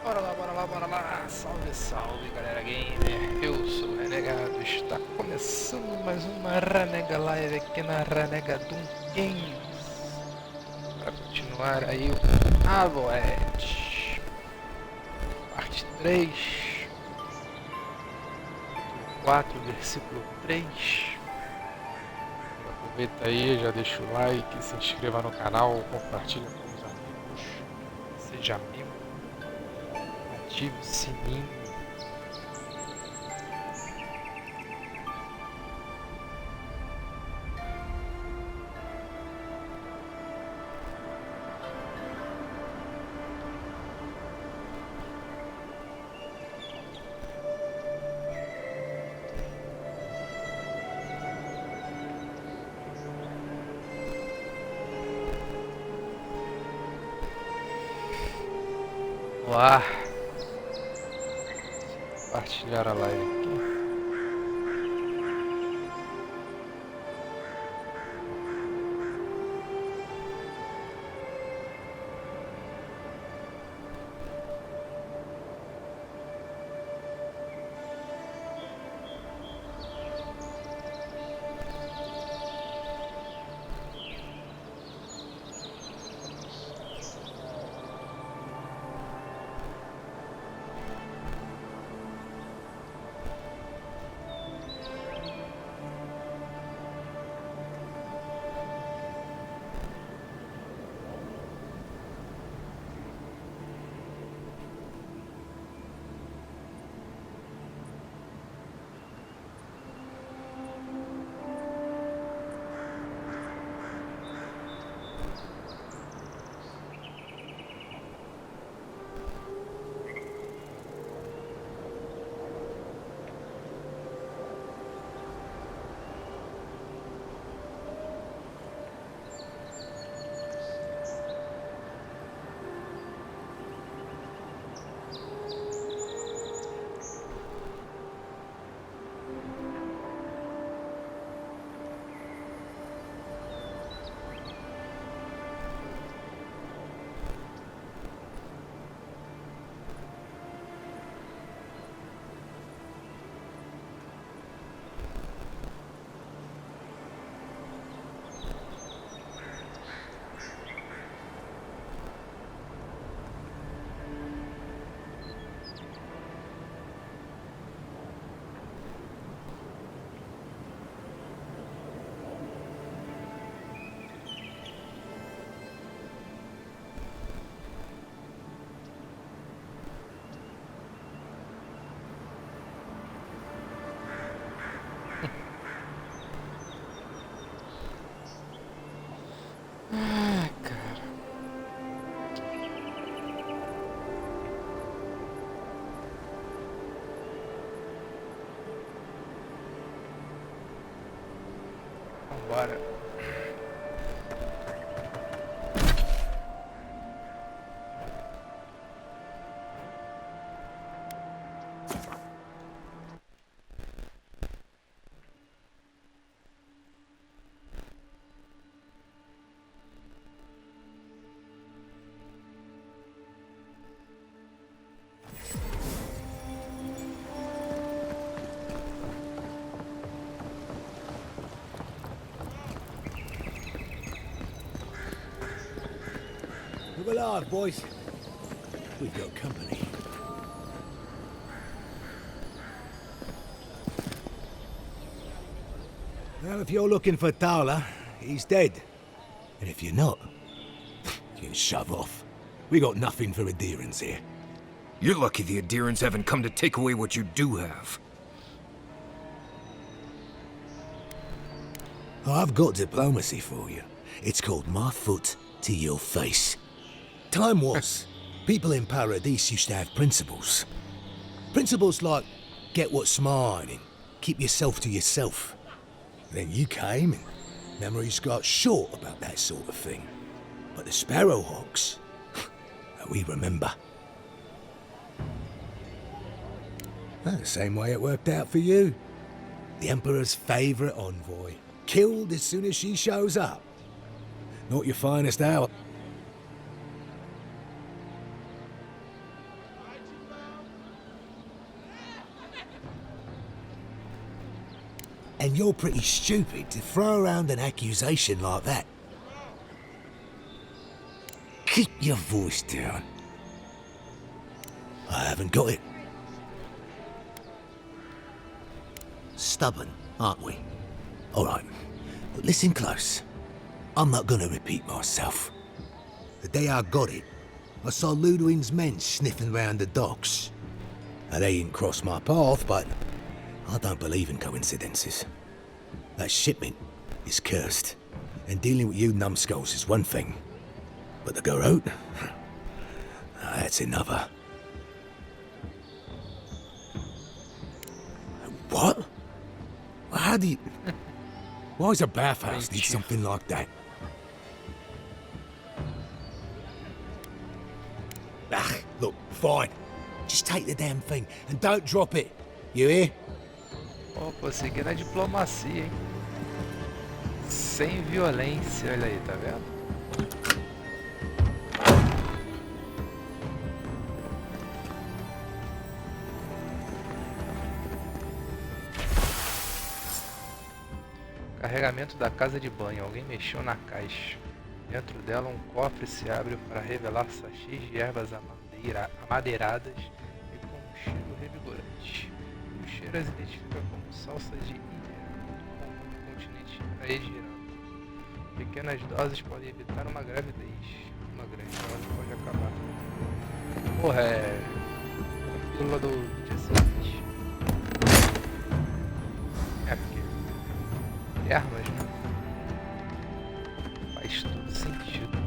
Bora lá, bora lá. Salve, salve, galera gamer. Eu sou o Renegado. Está começando mais uma Renega Live aqui na RenegaDoom Games. Para continuar aí o Avowed. Parte 3. 4, versículo 3. Aproveita aí, já deixa o like, se inscreva no canal, compartilha com os amigos. Seja membro. Ative o sininho. Vamos lá. Compartilhar a live aqui. Ah, cara. Vambora. Move along, boys. We've got company. Well, if you're looking for Tala, he's dead. And if you're not, you can shove off. We got nothing for adherents here. You're lucky the adherents haven't come to take away what you do have. I've got diplomacy for you. It's called my foot to your face. Time was, people in Paradise used to have principles. Principles like, get what's mine and keep yourself to yourself. Then you came and memories got short about that sort of thing. But the Sparrowhawks, we remember. Well, the same way it worked out for you. The Emperor's favourite envoy, killed as soon as she shows up. Not your finest hour. And you're pretty stupid to throw around an accusation like that. Keep your voice down. I haven't got it. Stubborn, aren't we? All right, but listen close. I'm not gonna repeat myself. The day I got it, I saw Ludwig's men sniffing round the docks. Now, they didn't cross my path, but I don't believe in coincidences. That shipment is cursed, and dealing with you numbskulls is one thing. But to go out, that's another. What? How do you... Why does a bathhouse need something like that? Ah, look, fine. Just take the damn thing and don't drop it. You hear? Opa, seguindo a diplomacia, hein? Sem violência, olha aí, tá vendo? Carregamento da casa de banho. Alguém mexeu na caixa. Dentro dela um cofre se abre para revelar sachês de ervas amadeiradas e com um cheiro revigorante. O cheiro as identifica como salsa de ilha, no continente Aedyr. Pequenas doses podem evitar uma gravidez. Uma grande dose pode acabar. Porra, é... a pílula do dia seguinte. É porque... armas, né? Faz todo sentido.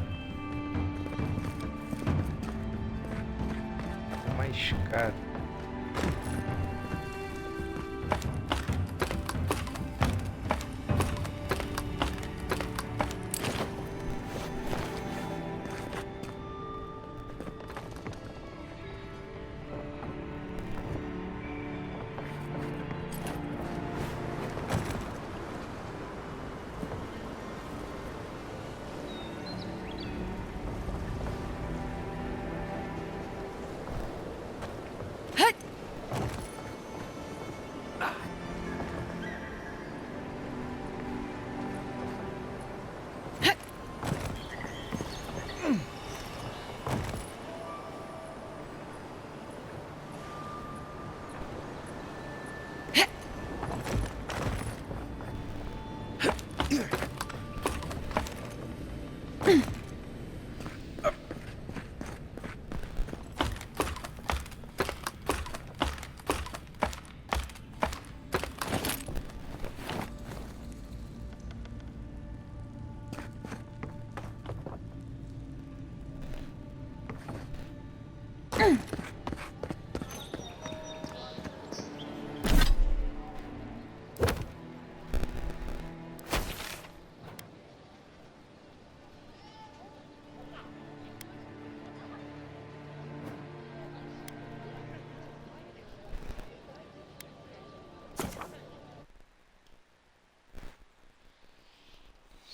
É mais caro.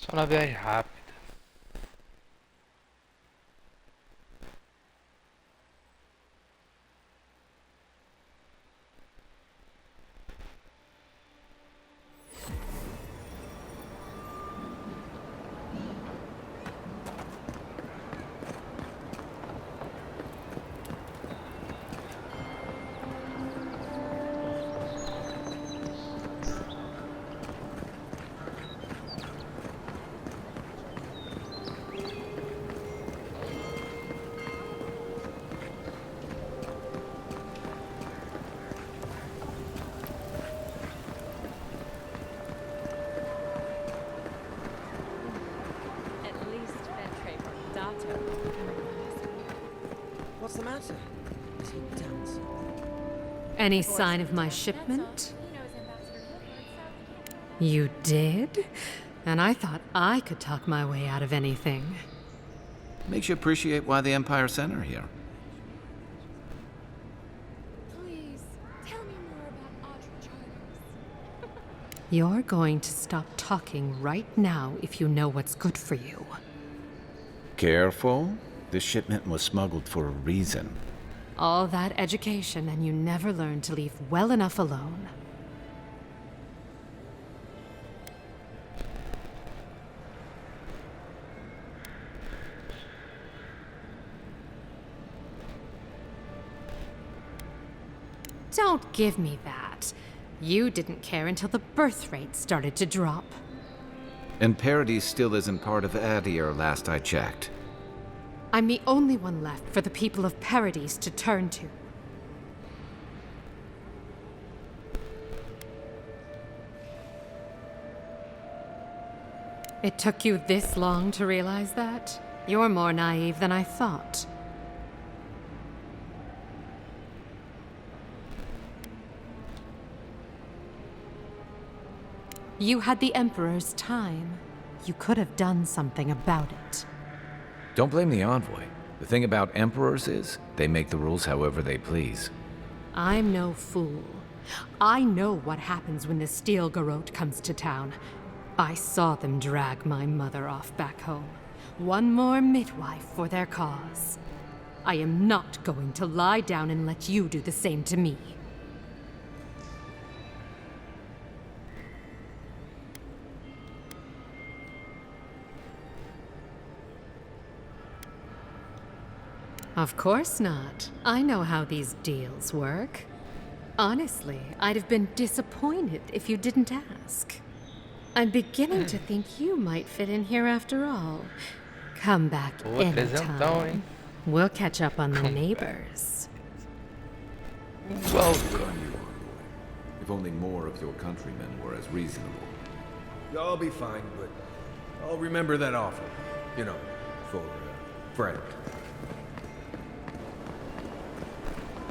Só na viagem rápida. What's the matter? Is he dancing? Any sign of my shipment? You did? And I thought I could talk my way out of anything. Makes you appreciate why the Empire sent her here. Please, tell me more about Aedyr charters. You're going to stop talking right now if you know what's good for you. Careful. This shipment was smuggled for a reason. All that education and you never learned to leave well enough alone. Don't give me that. You didn't care until the birth rate started to drop. And Paradise still isn't part of Aedyr, last I checked. I'm the only one left for the people of Paradise to turn to. It took you this long to realize that? You're more naive than I thought. You had the Emperor's time. You could have done something about it. Don't blame the envoy. The thing about emperors is, they make the rules however they please. I'm no fool. I know what happens when the Steel Garrote comes to town. I saw them drag my mother off back home. One more midwife for their cause. I am not going to lie down and let you do the same to me. Of course not. I know how these deals work. Honestly, I'd have been disappointed if you didn't ask. I'm beginning to think you might fit in here after all. Come back anytime. We'll catch up on the neighbors. Welcome. If only more of your countrymen were as reasonable. I'll be fine, but I'll remember that offer. You know, for friend.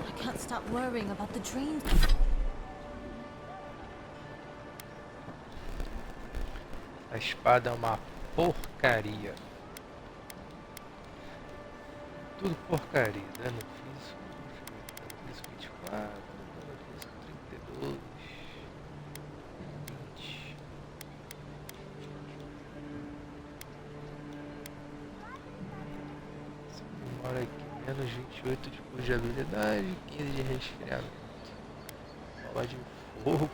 I can't stop worrying about the dreams. A espada é uma porcaria. Tudo porcaria. Dano físico 24, dano físico 32, 20. Demora aqui. Menos 28 de custo de habilidade, 15 de resfriamento. Bola de fogo.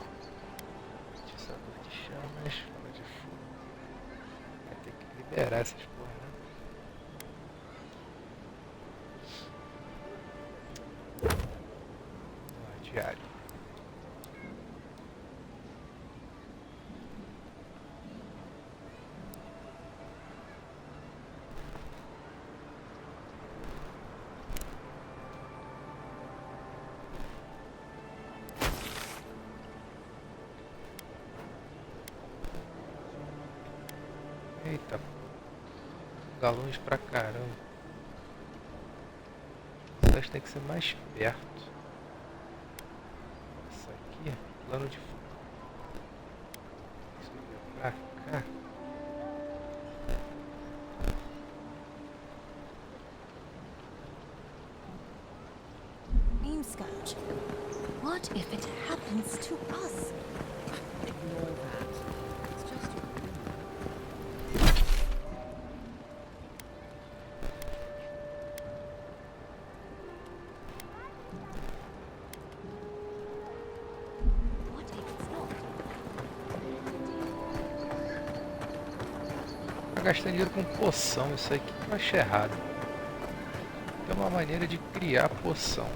Atiçador de chamas. Bola de fogo. Vai ter que liberar essas porra, né? Diário. Eita, galões pra caramba. Essas tem que ser mais perto. Isso aqui é plano de fogo. Isso aqui é pra cá. Scotch. What if it happens to us? Ignore that. It's just a What if it's not? Tá gastando dinheiro com poção, isso aqui eu acho errado. Tem uma maneira de criar poção.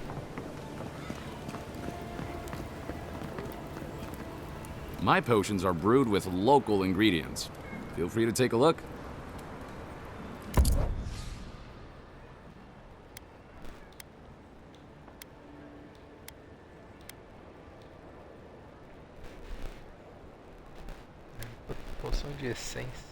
My potions are brewed with local ingredients. Feel free to take a look. Poção de essência.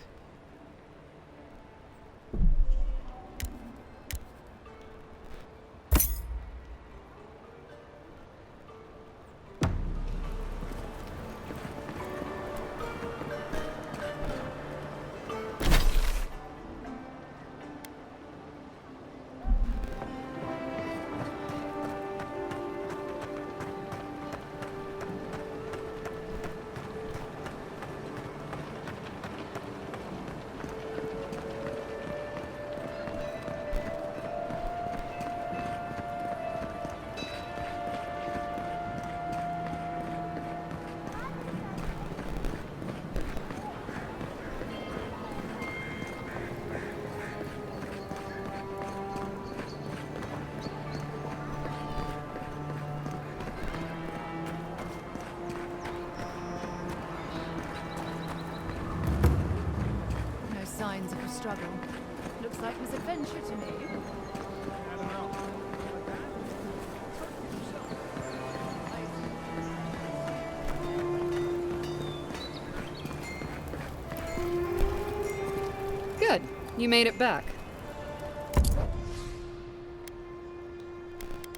signs of a struggle. Looks like misadventure to me. Good. You made it back.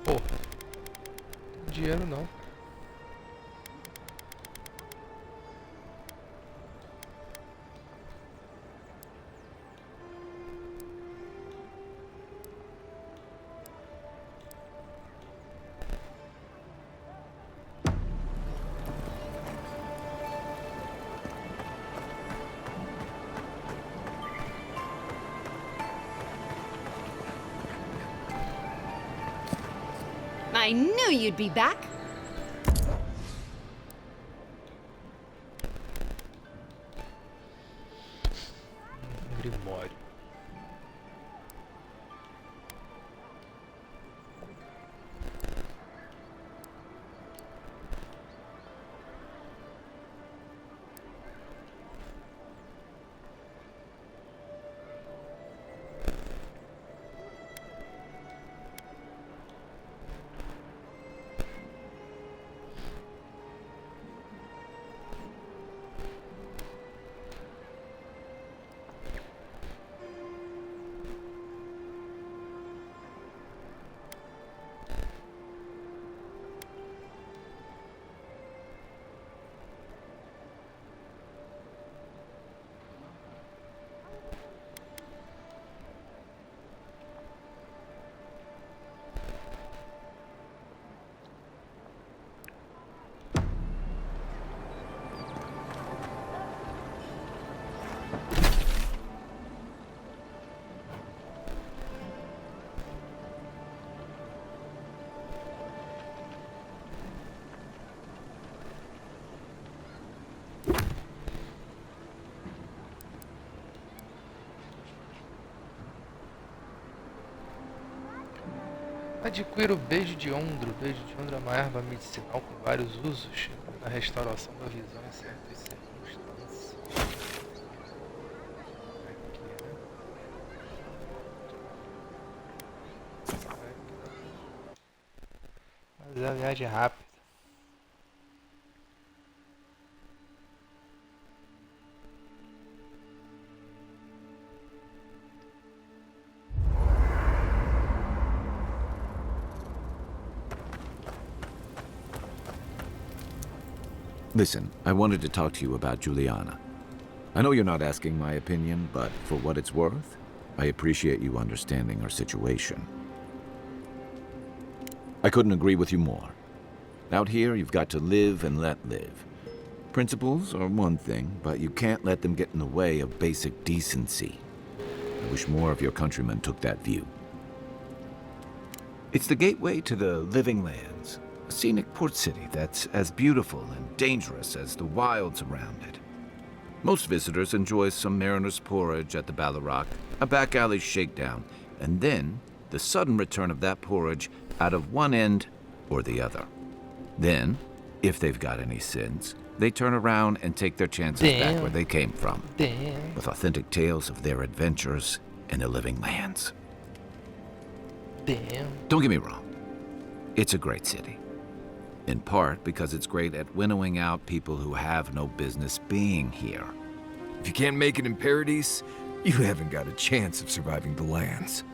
Pô, dinheiro não. I knew you'd be back. Grimório. Adquira o beijo de ondro. O beijo de ondro é uma erva medicinal com vários usos na restauração da visão em certas circunstâncias. Mas é a viagem rápida. Listen, I wanted to talk to you about Juliana. I know you're not asking my opinion, but for what it's worth, I appreciate you understanding our situation. I couldn't agree with you more. Out here, you've got to live and let live. Principles are one thing, but you can't let them get in the way of basic decency. I wish more of your countrymen took that view. It's the gateway to the living lands. A scenic port city that's as beautiful and dangerous as the wilds around it. Most visitors enjoy some mariner's porridge at the Ballarock, a back alley shakedown, and then the sudden return of that porridge out of one end or the other. Then, if they've got any sins, they turn around and take their chances back where they came from, with authentic tales of their adventures in the living lands. Don't get me wrong, it's a great city. In part because it's great at winnowing out people who have no business being here. If you can't make it in Paradise, you haven't got a chance of surviving the lands.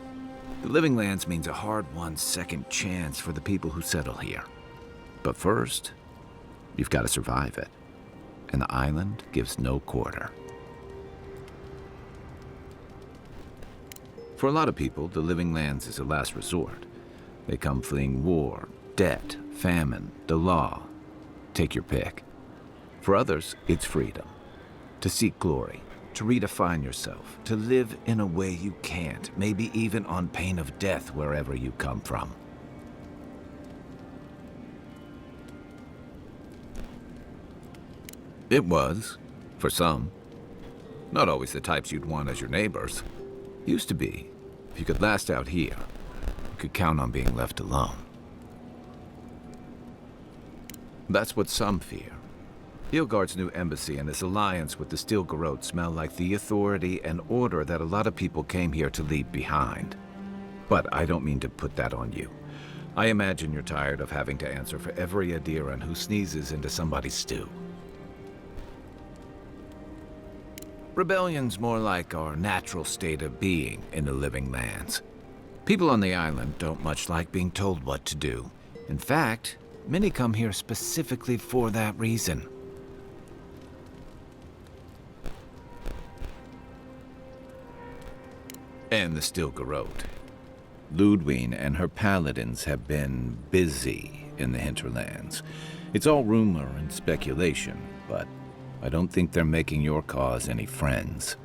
The living lands means a hard-won second chance for the people who settle here. But first, you've got to survive it. And the island gives no quarter. For a lot of people, the living lands is a last resort. They come fleeing war, debt, famine, the law. Take your pick. For others, it's freedom. To seek glory, to redefine yourself, to live in a way you can't, maybe even on pain of death wherever you come from. It was, for some. Not always the types you'd want as your neighbors. Used to be. If you could last out here, you could count on being left alone. That's what some fear. Ilgard's new embassy and his alliance with the Steel Garrote smell like the authority and order that a lot of people came here to leave behind. But I don't mean to put that on you. I imagine you're tired of having to answer for every Aedyran who sneezes into somebody's stew. Rebellion's more like our natural state of being in the living lands. People on the island don't much like being told what to do. In fact, many come here specifically for that reason. And the Steel Garrote. Ludwine and her paladins have been busy in the hinterlands. It's all rumor and speculation, but I don't think they're making your cause any friends.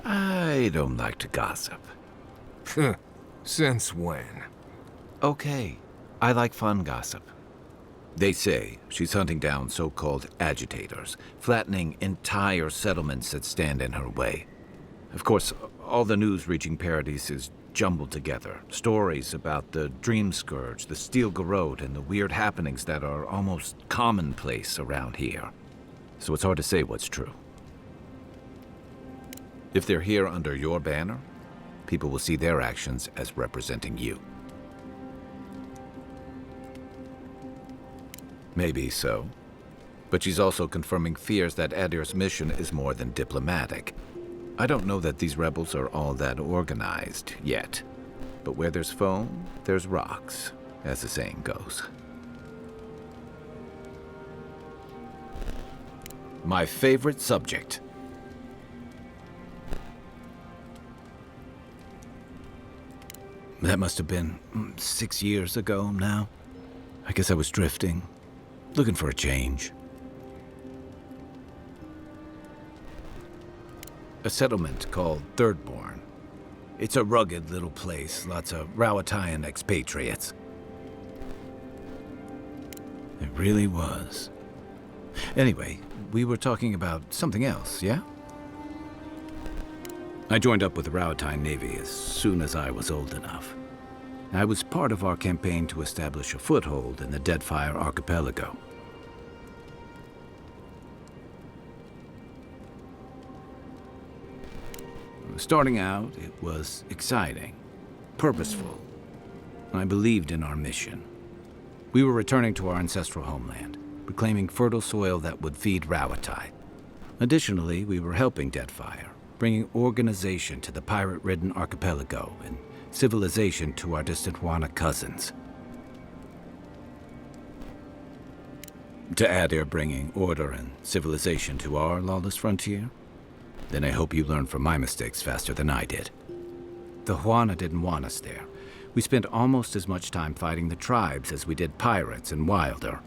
I don't like to gossip. Since when? Okay, I like fun gossip. They say she's hunting down so-called agitators, flattening entire settlements that stand in her way. Of course, all the news reaching Paradise is jumbled together. Stories about the Dream Scourge, the Steel Garrote, and the weird happenings that are almost commonplace around here. So it's hard to say what's true. If they're here under your banner, people will see their actions as representing you. Maybe so. But she's also confirming fears that Aedyr's mission is more than diplomatic. I don't know that these rebels are all that organized yet. But where there's foam, there's rocks, as the saying goes. My favorite subject. That must have been 6 years ago now. I guess I was drifting, looking for a change. A settlement called Thirdborn. It's a rugged little place, lots of Rowatayan expatriates. It really was. Anyway, we were talking about something else, yeah? I joined up with the Rowatayan Navy as soon as I was old enough. I was part of our campaign to establish a foothold in the Deadfire Archipelago. Starting out, it was exciting, purposeful. I believed in our mission. We were returning to our ancestral homeland, reclaiming fertile soil that would feed Rawatai. Additionally, we were helping Deadfire, bringing organization to the pirate-ridden archipelago and civilization to our distant Wana cousins. To Aedyr bringing order and civilization to our lawless frontier? Then I hope you learn from my mistakes faster than I did. The Wana didn't want us there. We spent almost as much time fighting the tribes as we did pirates and Wilder.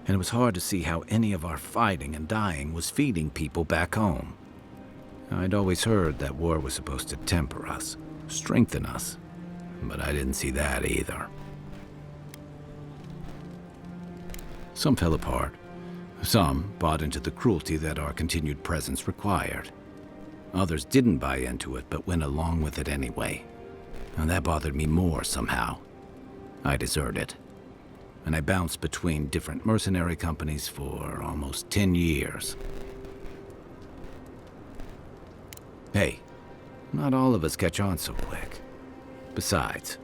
And it was hard to see how any of our fighting and dying was feeding people back home. I'd always heard that war was supposed to temper us, strengthen us, but I didn't see that either. Some fell apart. Some bought into the cruelty that our continued presence required. Others didn't buy into it, but went along with it anyway. And that bothered me more somehow. I deserted. And I bounced between different mercenary companies for almost 10 years. Hey, not all of us catch on so quick. Besides,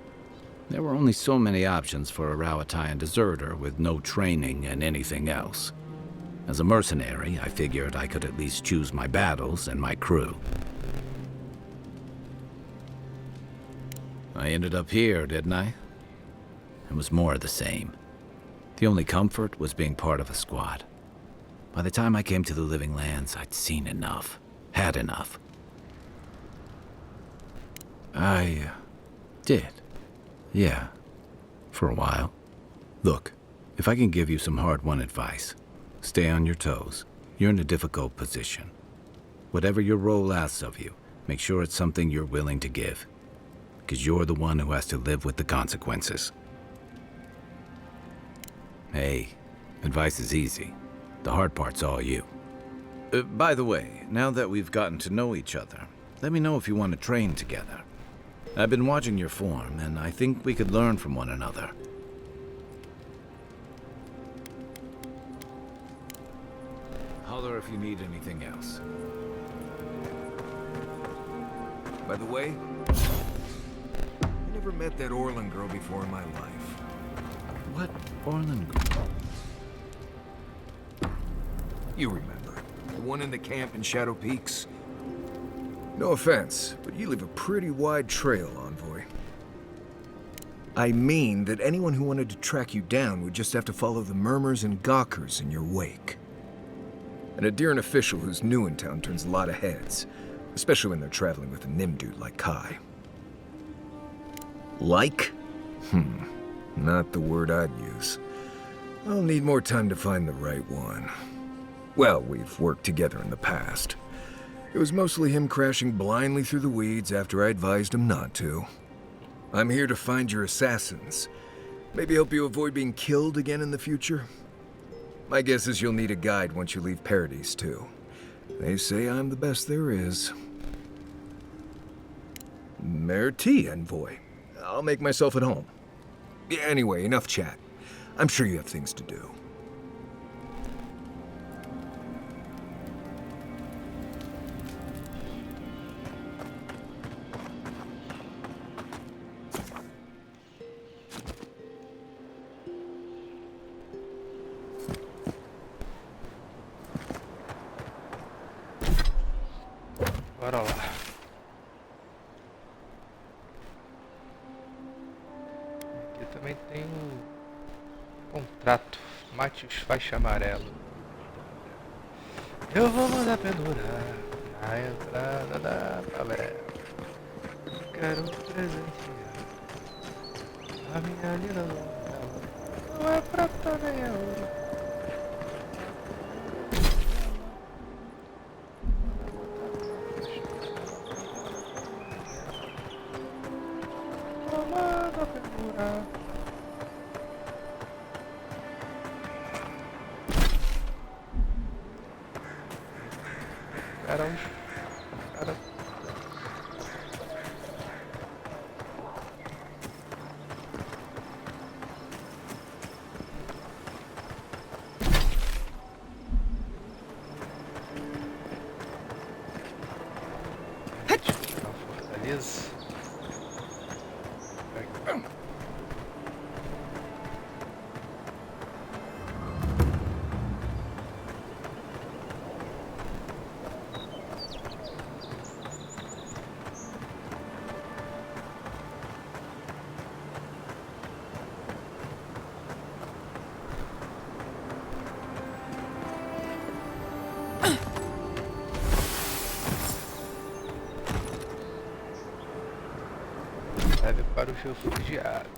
there were only so many options for a Rowatayan deserter with no training and anything else. As a mercenary, I figured I could at least choose my battles and my crew. I ended up here, didn't I? It was more of the same. The only comfort was being part of a squad. By the time I came to the Living Lands, I'd seen enough, had enough. I did. Yeah, for a while. Look, if I can give you some hard-won advice, stay on your toes. You're in a difficult position. Whatever your role asks of you, make sure it's something you're willing to give. Because you're the one who has to live with the consequences. Hey, advice is easy. The hard part's all you. By the way, now that we've gotten to know each other, let me know if you want to train together. I've been watching your form, and I think we could learn from one another. holler if you need anything else. By the way, I never met that Orlin girl before in my life. What Orlin girl? You remember, the one in the camp in Shadow Peaks? No offense, but you leave a pretty wide trail, Envoy. I mean that anyone who wanted to track you down would just have to follow the murmurs and gawkers in your wake. An Aedyr official who's new in town turns a lot of heads, especially when they're traveling with a Nim dude like Kai. Like? Not the word I'd use. I'll need more time to find the right one. Well, we've worked together in the past. It was mostly him crashing blindly through the weeds after I advised him not to. I'm here to find your assassins. Maybe help you avoid being killed again in the future. My guess is you'll need a guide once you leave Paradise, too. They say I'm the best there is. Merci, Envoy. I'll make myself at home. Anyway, enough chat. I'm sure you have things to do. Bora lá. Aqui também tem um contrato. Mate os faixa amarelo. Eu vou mandar pendurar na entrada da favela. Quero presentear a minha linda novela. Não é prata nem ouro. Fortaleza. Leve para os refugiados.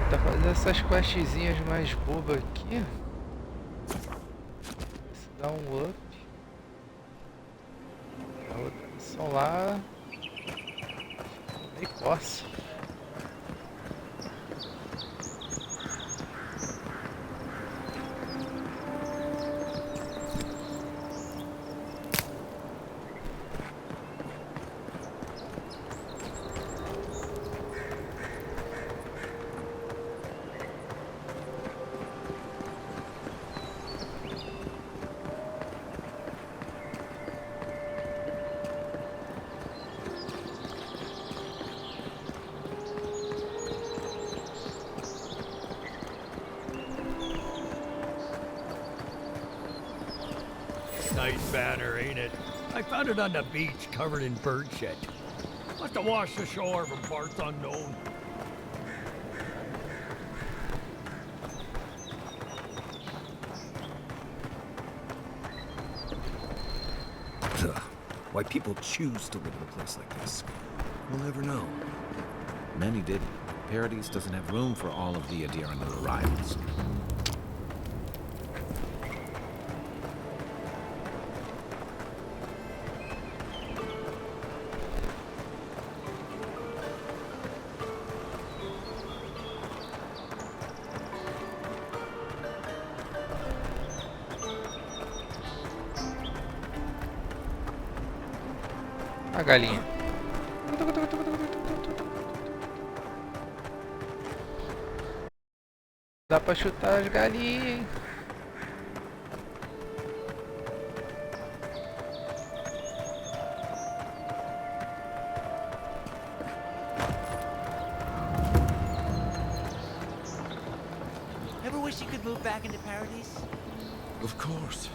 Tá fazendo essas questzinhas mais bobas aqui. Isso dá um up. A outra missão lá. Meio coça. Nice banner, ain't it? I found it on the beach, covered in bird shit. Must have washed ashore from parts unknown. Why people choose to live in a place like this, we'll never know. Many didn't. Paradise doesn't have room for all of the Aedyr new arrivals. A galinha. Dá pra chutar as galinhas, hein? Ever wish you could move back into Paradise? Of course.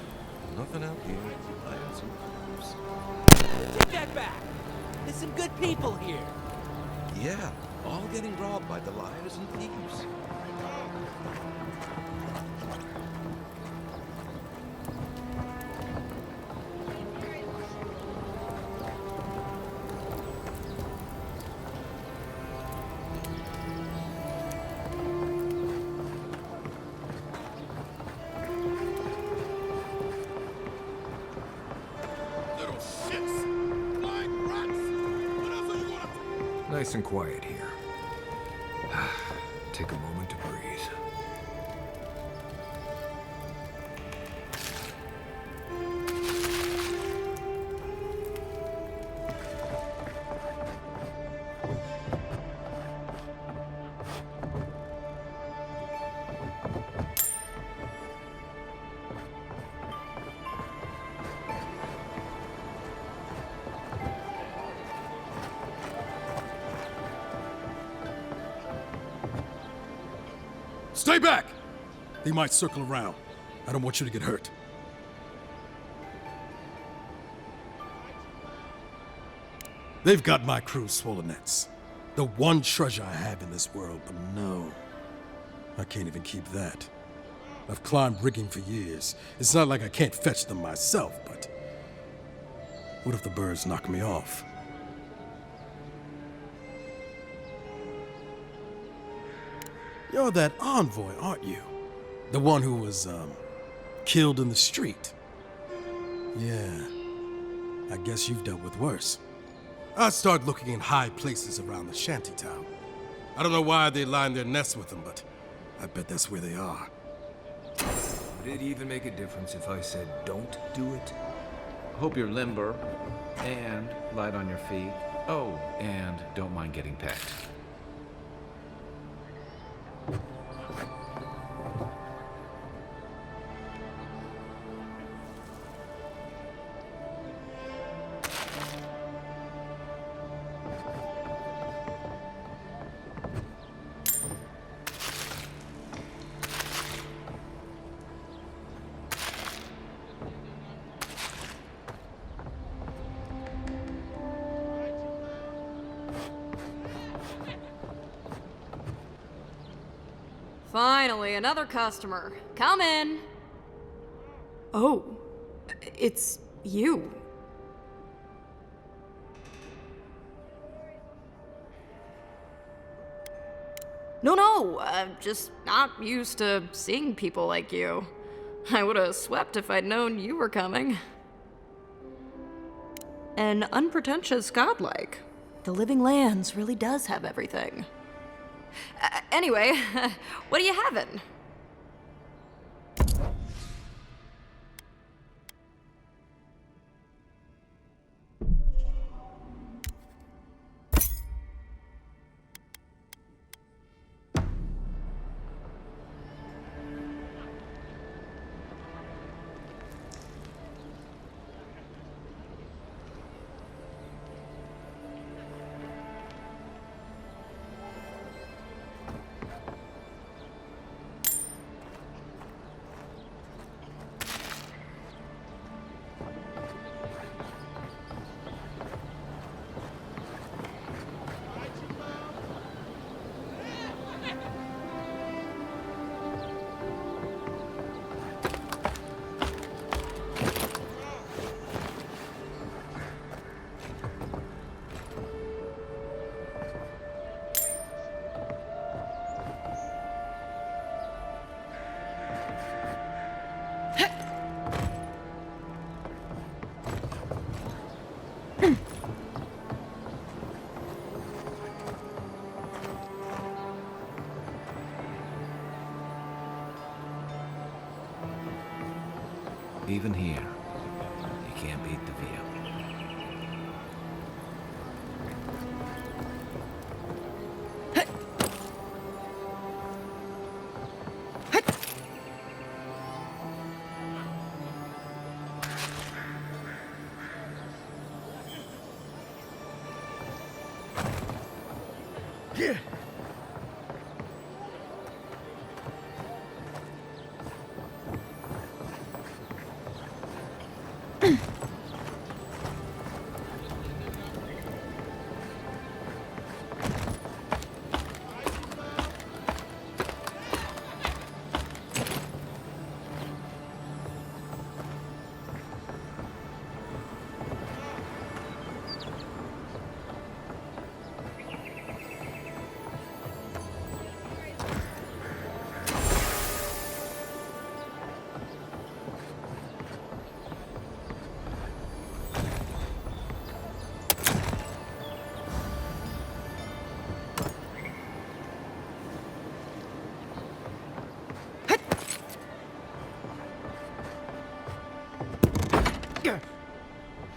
Nothing out here. Lions and wolves. Take that back! There's some good people here. Yeah, all getting robbed by the liars and thieves. Nice and quiet here. Take a moment to breathe. Stay back! They might circle around. I don't want you to get hurt. They've got my crew's swollen nets. The one treasure I have in this world, but no. I can't even keep that. I've climbed rigging for years. It's not like I can't fetch them myself, but... what if the birds knock me off? You're that envoy, aren't you? The one who was, killed in the street. Yeah. I guess you've dealt with worse. I start looking in high places around the shantytown. I don't know why they line their nests with them, but I bet that's where they are. Would it even make a difference if I said don't do it? Hope you're limber and light on your feet. Oh, and don't mind getting pecked. Finally, another customer. Come in. Oh, it's you. No, I'm just not used to seeing people like you. I would have swept if I'd known you were coming. And unpretentious godlike. The Living Lands really does have everything. Anyway, what are you having? Even here, you can't beat the view.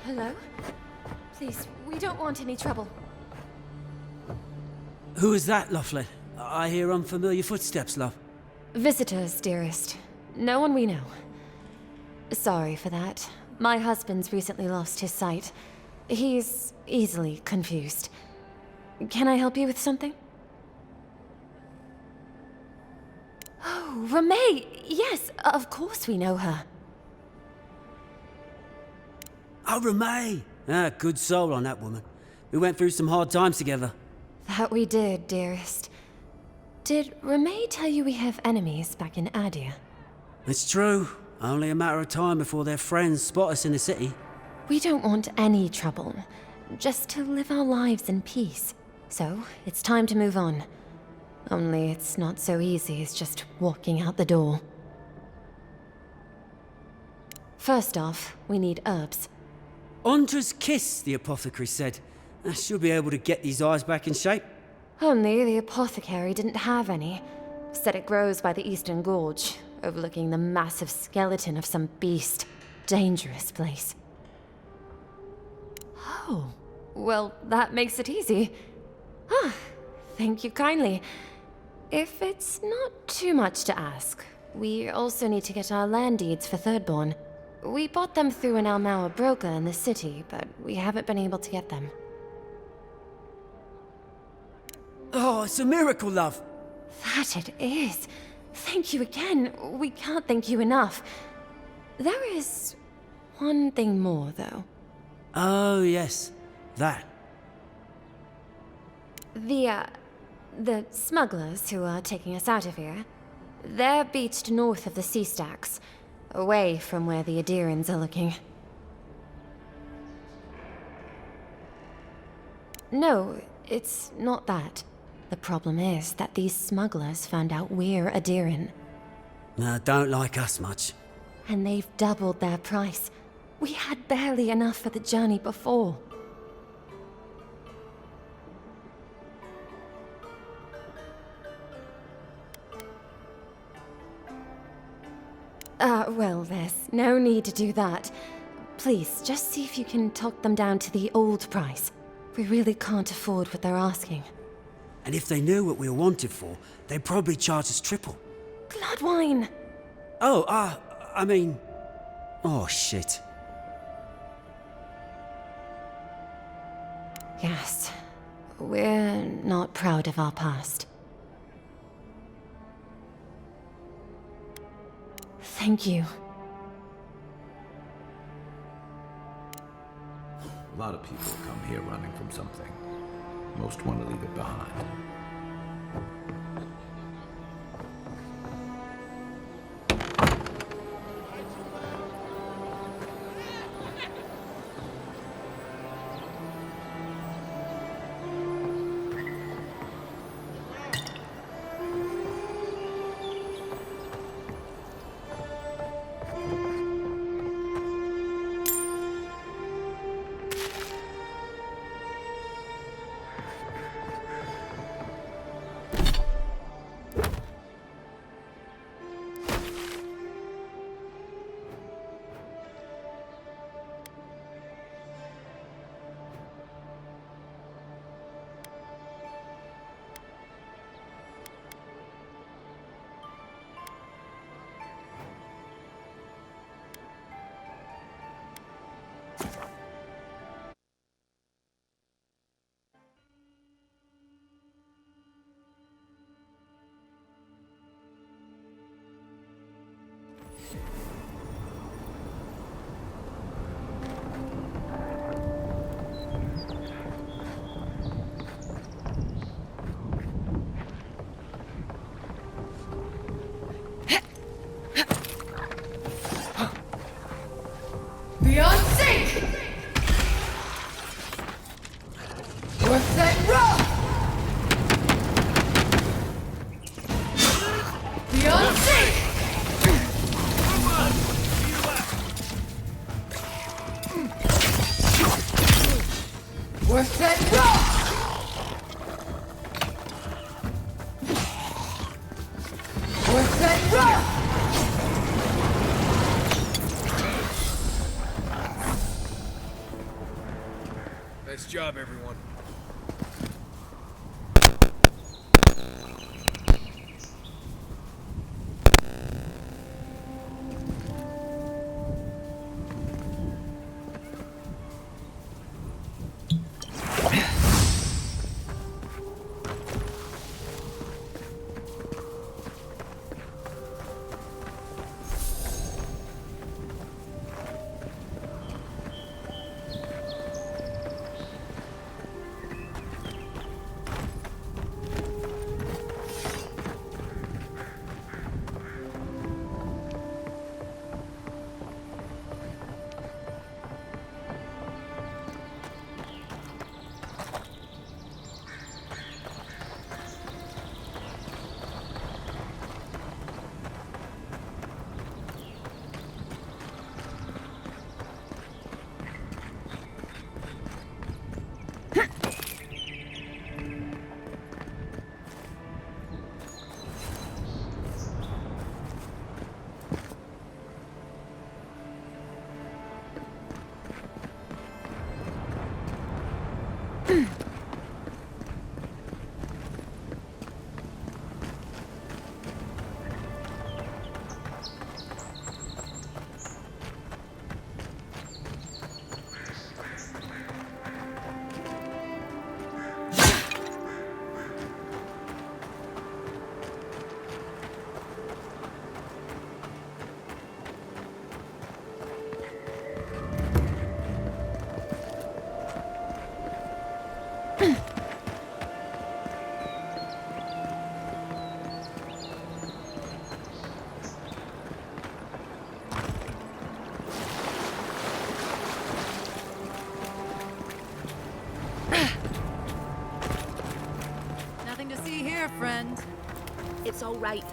Hello? Please, we don't want any trouble. Who is that, Loughlin? I hear unfamiliar footsteps, love. Visitors, dearest. No one we know. Sorry for that. My husband's recently lost his sight. He's easily confused. Can I help you with something? Oh, Ramay! Yes, of course we know her. Oh, Ramay! Ah, good soul on that woman. We went through some hard times together. That we did, dearest. Did Ramay tell you we have enemies back in Aedyr? It's true. Only a matter of time before their friends spot us in the city. We don't want any trouble. Just to live our lives in peace. So, it's time to move on. Only it's not so easy as just walking out the door. First off, we need herbs. Ondra's kiss, the apothecary said. She'll be able to get these eyes back in shape. Only the apothecary didn't have any. Said it grows by the Eastern Gorge, overlooking the massive skeleton of some beast. Dangerous place. Oh, well, that makes it easy. Ah, thank you kindly. If it's not too much to ask, we also need to get our land deeds for Thirdborn. We bought them through an Almaua broker in the city, but we haven't been able to get them. Oh, it's a miracle, love. That it is. Thank you again. We can't thank you enough. There is one thing more, though. Oh, yes. That. The smugglers who are taking us out of here, they're beached north of the sea stacks, away from where the Aedyrians are looking. No, it's not that. The problem is that these smugglers found out we're Aedyrian. Don't like us much. And they've doubled their price. We had barely enough for the journey before. Well, there's no need to do that. Please, just see if you can talk them down to the old price. We really can't afford what they're asking. And if they knew what we were wanted for, they'd probably charge us triple. Bloodwine! Oh, I mean... Oh, shit. Yes. We're not proud of our past. Thank you. A lot of people come here running from something. Most want to leave it behind. Beyond sync! Você roll! Beyond sync! Você roll! Você roll! Nice job, everyone. Nothing to see here, friend. It's all right.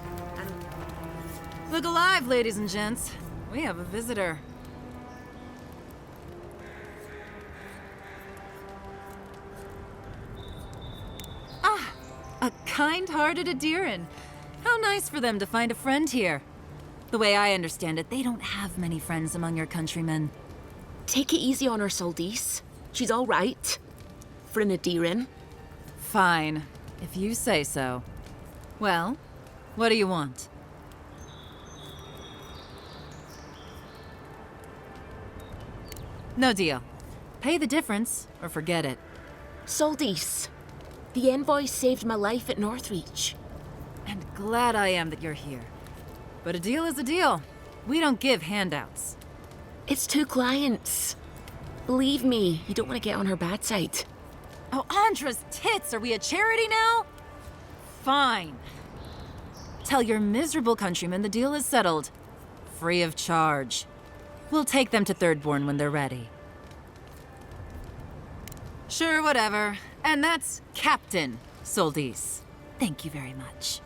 Look alive, ladies and gents. We have a visitor. Ah, a kind-hearted Aedyr. How nice for them to find a friend here. The way I understand it, they don't have many friends among your countrymen. Take it easy on her, Soldis. She's all right. For an Aedyr. Fine, if you say so. Well, what do you want? No deal. Pay the difference, or forget it. Soldis, the envoy saved my life at Northreach. And glad I am that you're here. But a deal is a deal. We don't give handouts. It's 2 clients. Believe me, you don't want to get on her bad side. Oh, Andra's tits! Are we a charity now? Fine. Tell your miserable countrymen the deal is settled. Free of charge. We'll take them to Thirdborn when they're ready. Sure, whatever. And that's Captain Soldis. Thank you very much.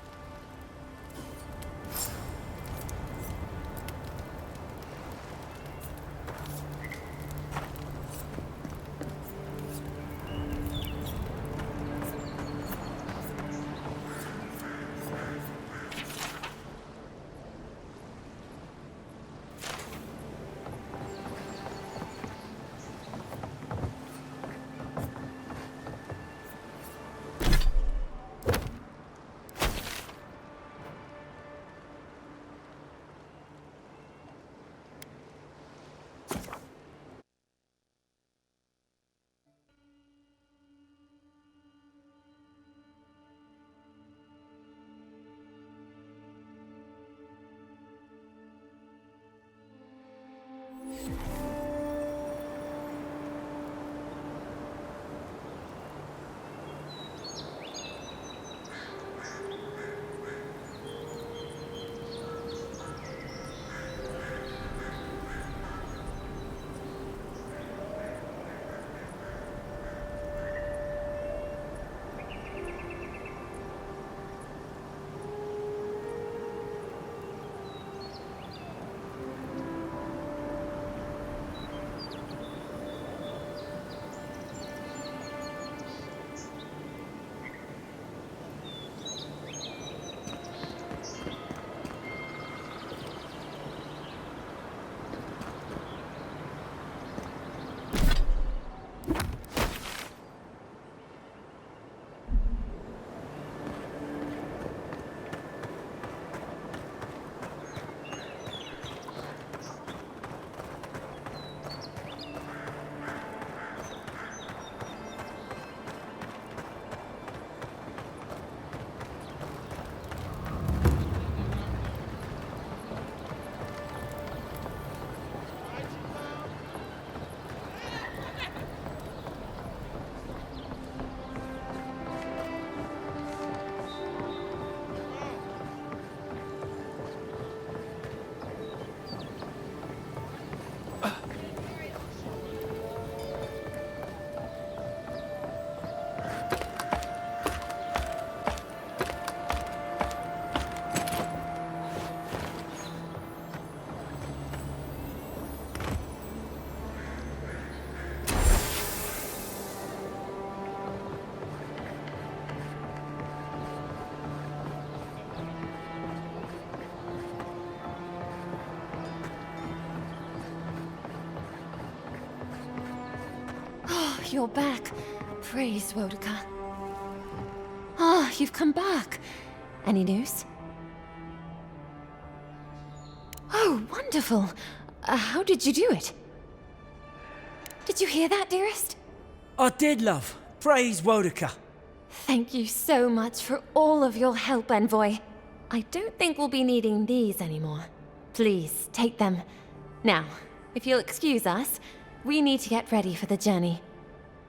you're back. Praise Wodaka. Ah, you've come back. Any news? Oh, wonderful. How did you do it? Did you hear that, dearest? I did, love. Praise Wodaka. Thank you so much for all of your help, Envoy. I don't think we'll be needing these anymore. Please, take them. Now, if you'll excuse us, we need to get ready for the journey.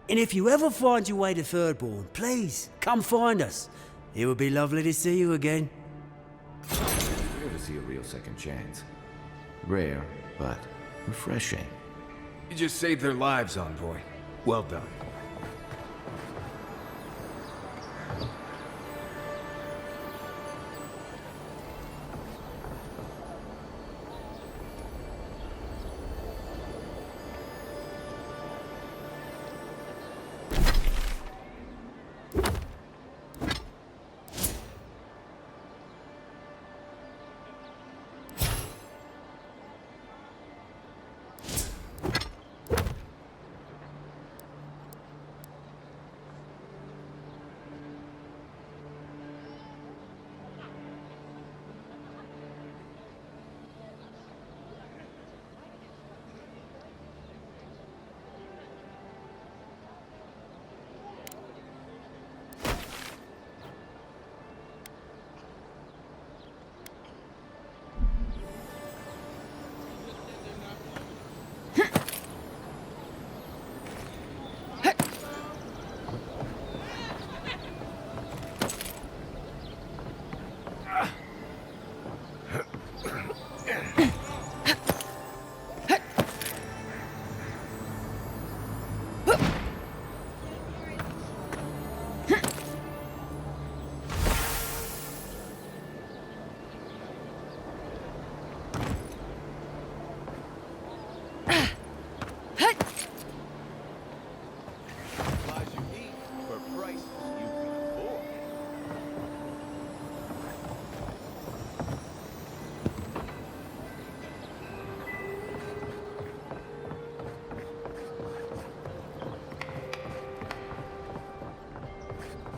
And if you ever find your way to Thirdborn, please, come find us. It would be lovely to see you again. Rare to see a real second chance. Rare, but refreshing. You just saved their lives, Envoy. Well done.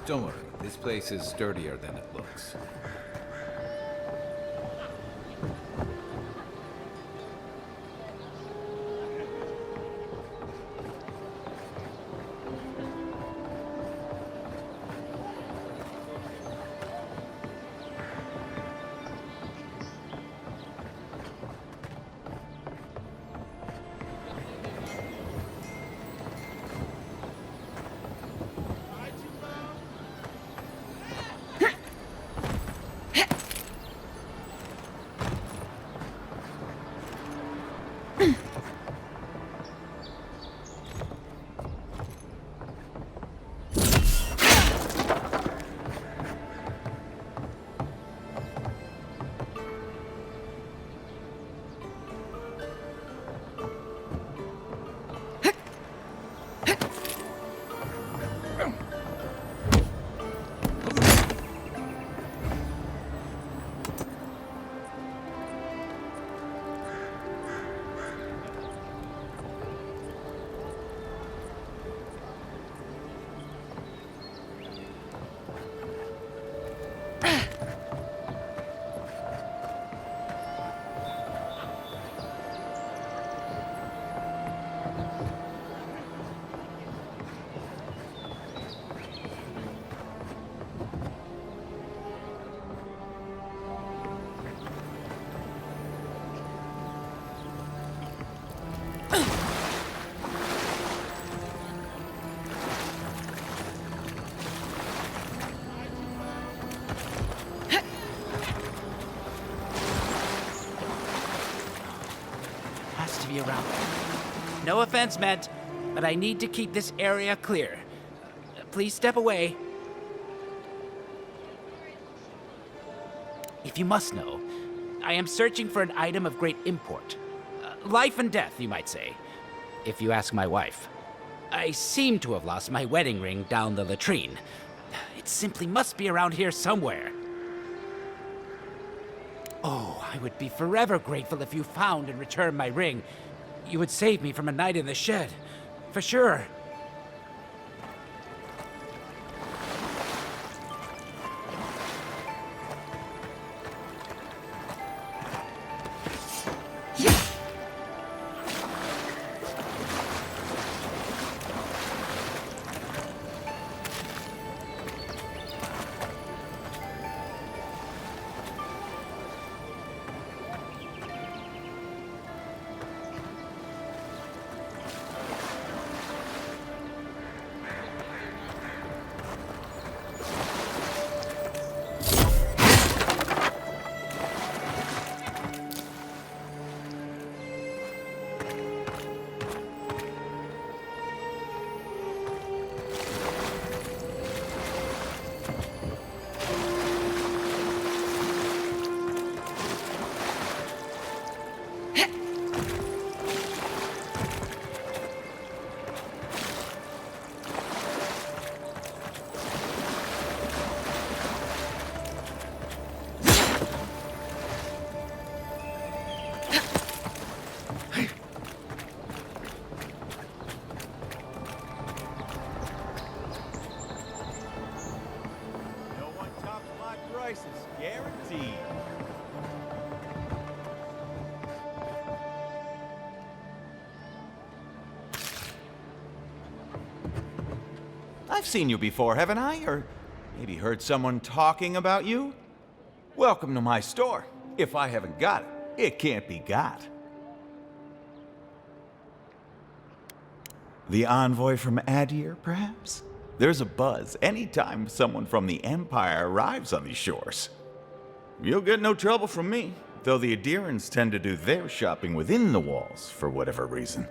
Don't worry, this place is sturdier than it looks. Be around there. No offense meant, but I need to keep this area clear. Please step away. If you must know, I am searching for an item of great import. Life and death, you might say, if you ask my wife. I seem to have lost my wedding ring down the latrine. It simply must be around here somewhere. Oh, I would be forever grateful if you found and returned my ring. You would save me from a night in the shed, for sure. Guaranteed. I've seen you before, haven't I? Or maybe heard someone talking about you? Welcome to my store. If I haven't got it, it can't be got. The envoy from Aedyr, perhaps? There's a buzz anytime someone from the Empire arrives on these shores. You'll get no trouble from me, though the Aedyrians tend to do their shopping within the walls for whatever reason.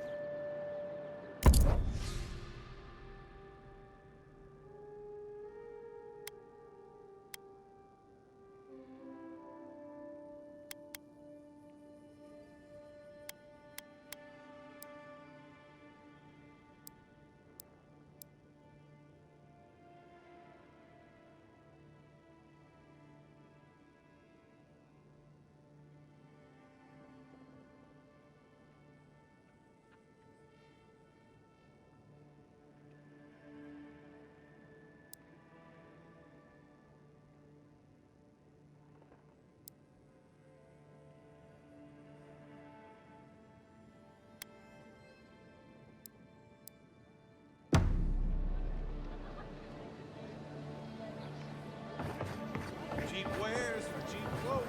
Cheap wares for cheap clothes.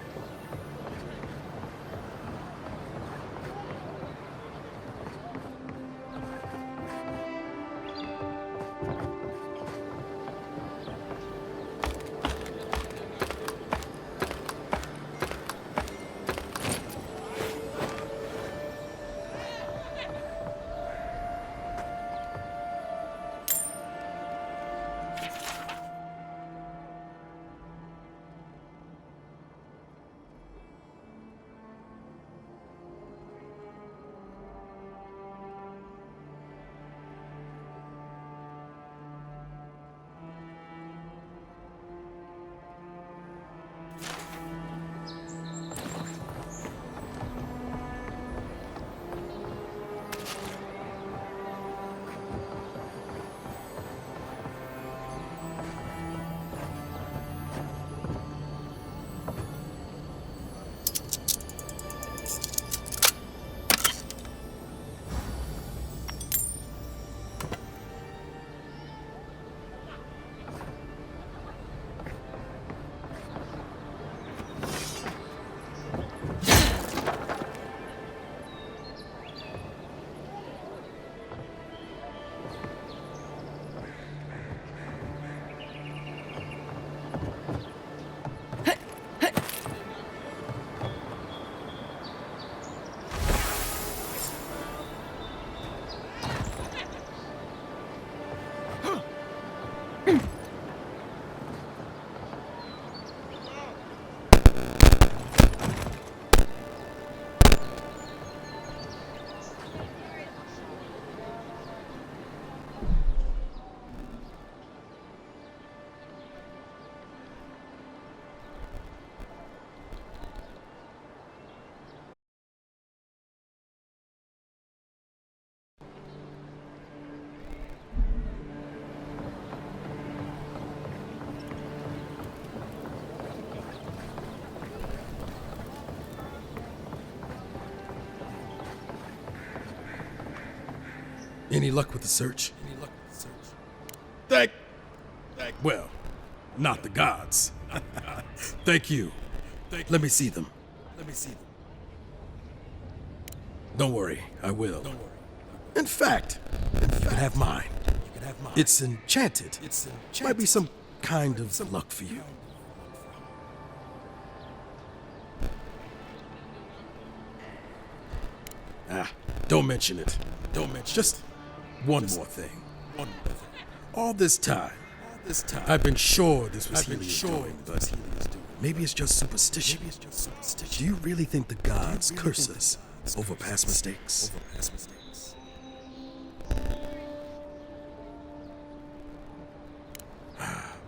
Any luck with the search? Thank... Well, not the gods. Thank you. Let me see them. Don't worry, I will. In fact, you can have mine. It's enchanted. Might be some kind of luck for you. Don't mention it. Just one more thing. All this time, I've been sure this was Helios doing, but maybe it's just superstition. Do you really think the gods curse us over past mistakes.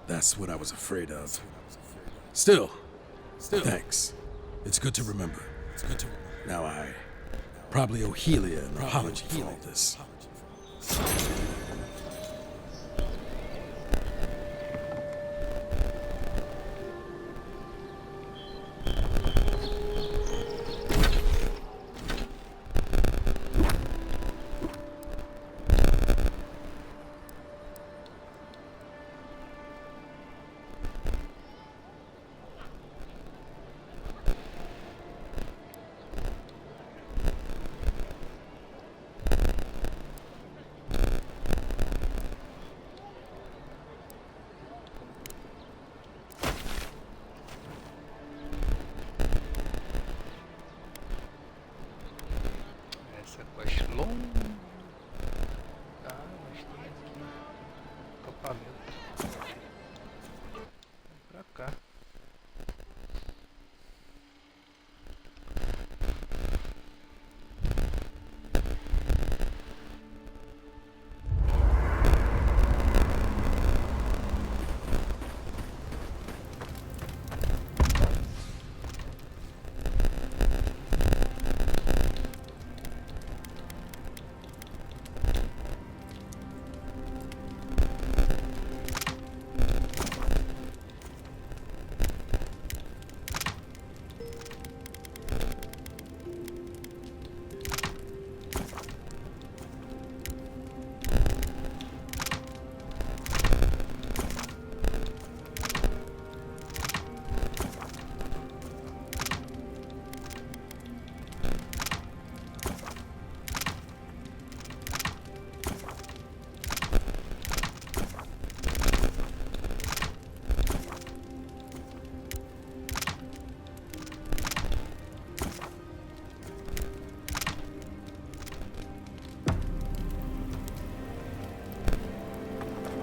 That's what I was afraid of. Still, thanks. It's good to remember. Now I probably owe Helia an apology for all this.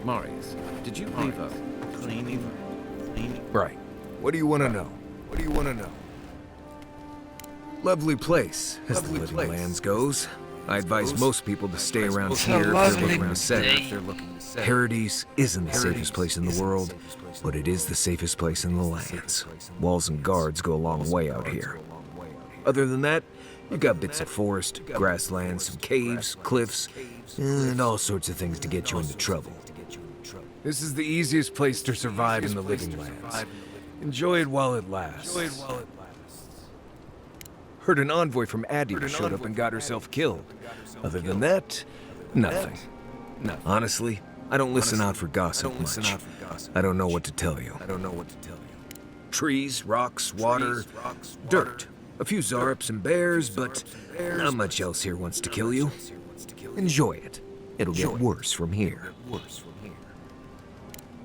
Marius, did you leave a cleaning? Right. What do you want to know? Lovely place, as the living lands goes. I advise most people to stay around here if they're looking to settle. Paradise isn't the safest place in the world, but it is the safest place in the lands. Walls and guards go a long way out here. Other than that, you got bits of forest, grasslands, some caves, cliffs, and all sorts of things to get you into trouble. This is the easiest place to survive in the living lands. Enjoy it while it lasts. Heard an envoy from Aedyr showed up and got herself killed. Other than that, nothing. Honestly, I don't listen out for gossip much. I don't know what to tell you. Trees, rocks, water, dirt. A few Zarups and bears, but not much else here wants to kill you. Enjoy it. It'll get worse from here.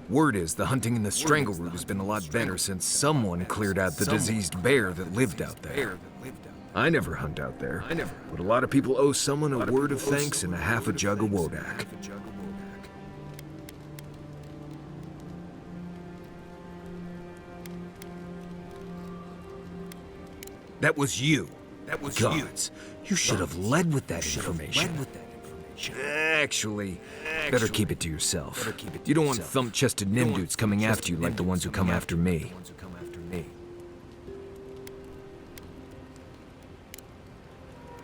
Word is the hunting in the Strangleroot has been a lot better since someone cleared out the diseased bear that lived out there. I never hunt out there, but a lot of people owe someone a word of thanks and a half a jug of Wodak. That was you. Gods, you should have led with that information. Actually, better keep it to yourself. You don't want thump-chested nimdudes coming after you like the ones who come after me.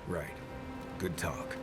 Right. Good talk.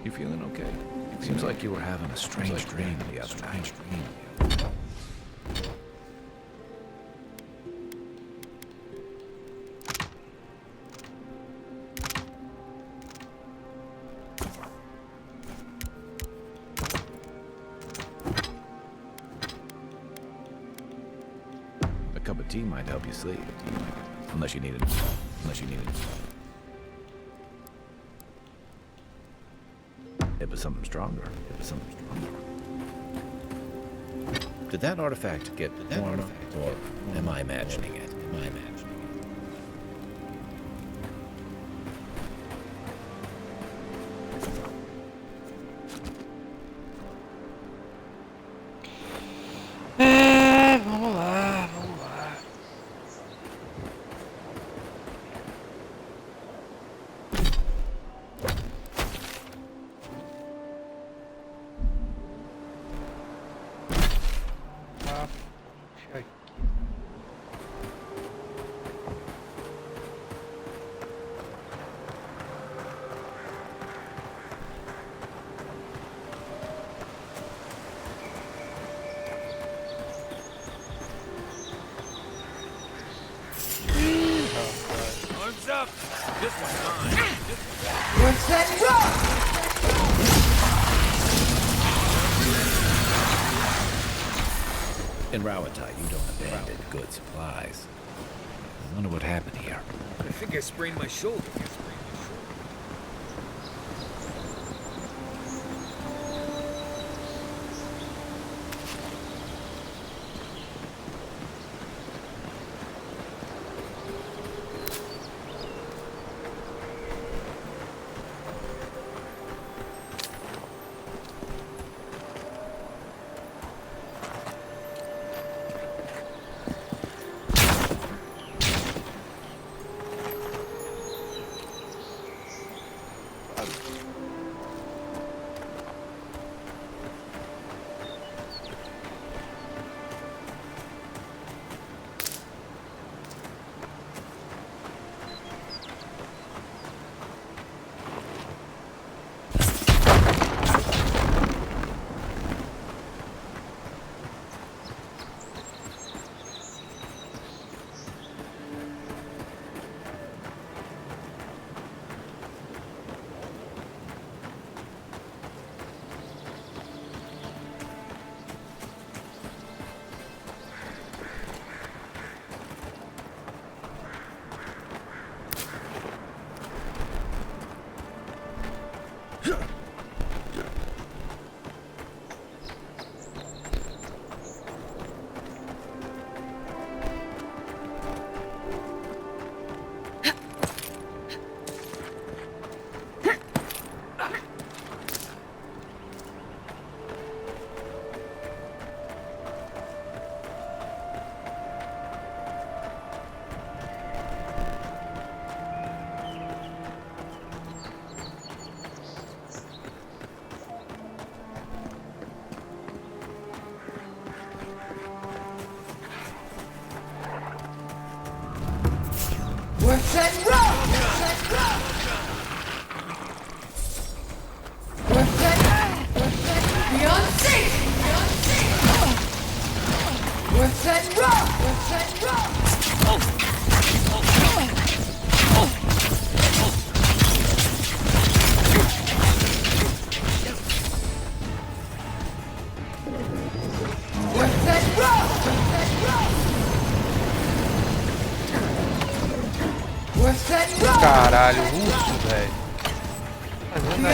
You feeling okay? Seems like you were having a strange dream the other night. A cup of tea might help you sleep. Unless you need it. It was something stronger. Did that artifact get warmer, or am I imagining it? Vamos lá. Arms up! This one's mine. Você, In Rawatite, you don't abandon good supplies. I wonder what happened here. I think I sprained my shoulder. Caralho, urso, velho. Fazendo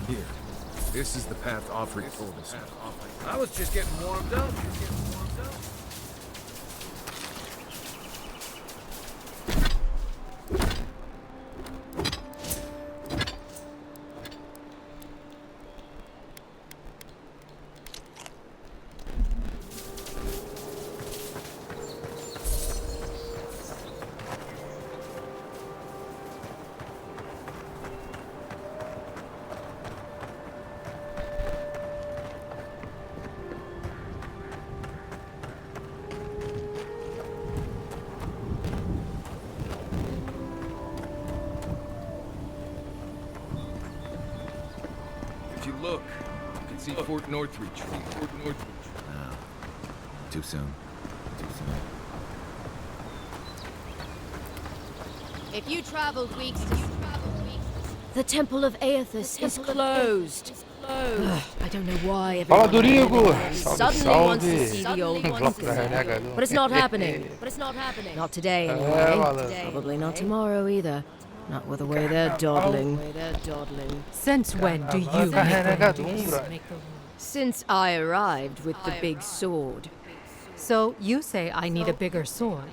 Here. This is the path Offred told us. I was just getting warmed up. Look, you can see Fort Northreach from here. No. Too soon. Too soon. If you traveled weeks to... The Temple of Aethys is closed. I don't know why everyone suddenly wants to see the old ones. But it's not happening. Not today, anyway. Probably not tomorrow either. Not with the way they're dawdling. Since when do you make the rules? Since I arrived with the big sword. So you say I need a bigger sword.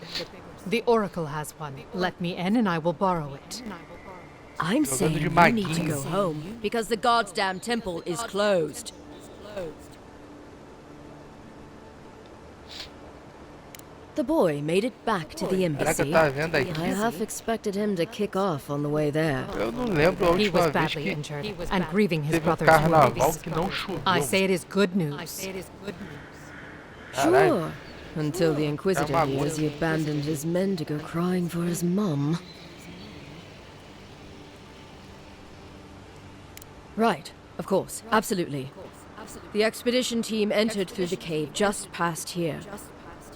The Oracle has one. Let me in and I will borrow it. I'm saying you need to go home because the goddamn temple is closed. The boy made it back to the embassy. I half expected him to kick off on the way there. He was badly injured and grieving his brother's wounds. I say it is good news. Sure. Until the Inquisitor hears he abandoned his men to go crying for his mum. Right, of course, absolutely. The expedition team entered through the cave just past here.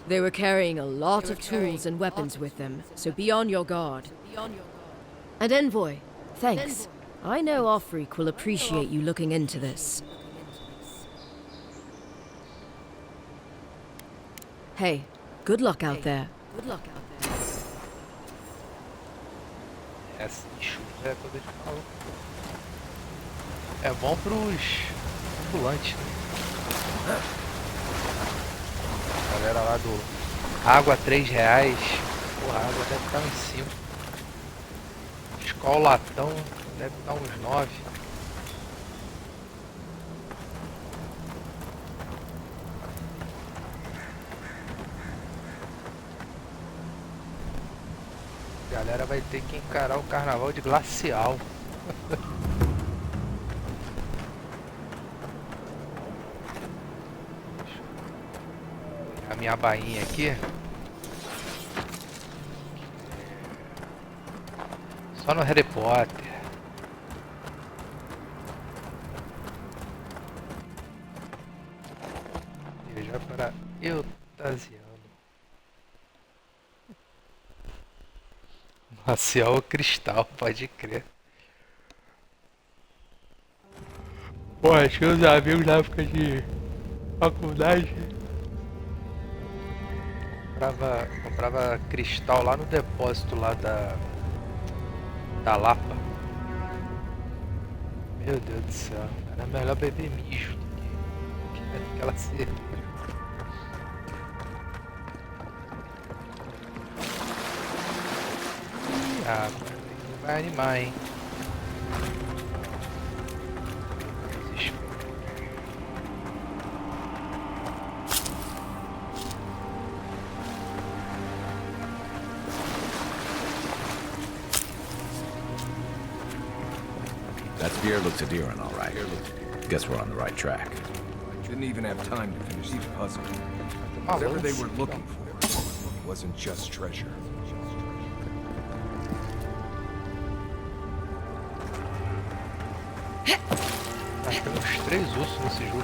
They were carrying a lot of tools and weapons with them, so be on your guard. And Envoy, thanks. I know Offreak will appreciate you looking into this. Hey, good luck out there. Essa chuva é quando ele fala. É bom pros ambulantes, né? Galera lá do água R$3. Porra, a água deve estar uns 5. Escola latão deve estar uns 9. A galera vai ter que encarar o carnaval de glacial. A minha bainha aqui. Só no Harry Potter. Viajar para Eutasiano. Glacial ou cristal, pode crer. Pô, acho que os amigos na época de faculdade comprava cristal lá no depósito lá da Lapa. Meu Deus do céu, era melhor beber mijo do que aquela cerveja. Ah, vai animar, hein? That spear looks Aedyr all right. Guess we're on the right track. Didn't even have time to finish the puzzle. Whatever they were looking for wasn't just treasure. Acho que tem uns 3 ursos nesse jogo.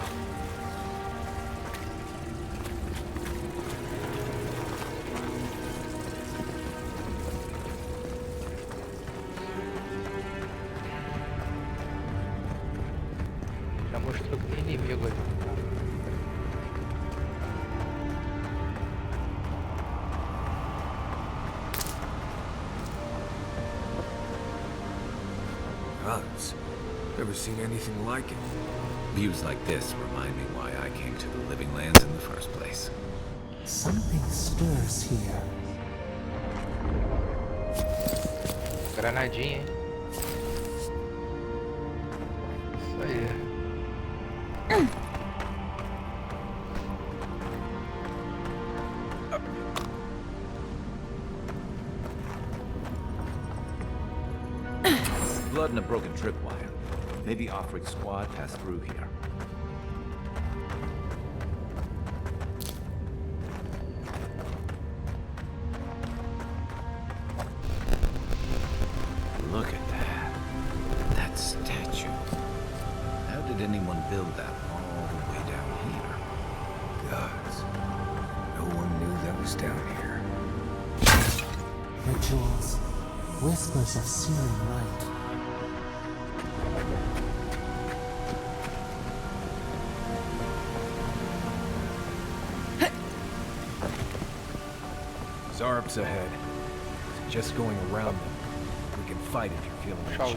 Já mostrou que tem inimigo ali. Gods. Never seen anything like it. Views like this remind me why I came to the Living Lands in the first place. Something stirs here. Granadinha, hein? Isso aí. Blood and a broken tripwire. Maybe Offreak's squad passed through here. Look at that. That statue. How did anyone build that all the way down here? Gods, no one knew that was down here. Rituals, whispers of searing light. Zarps ahead. Just going around them. We can fight if you're feeling it. Show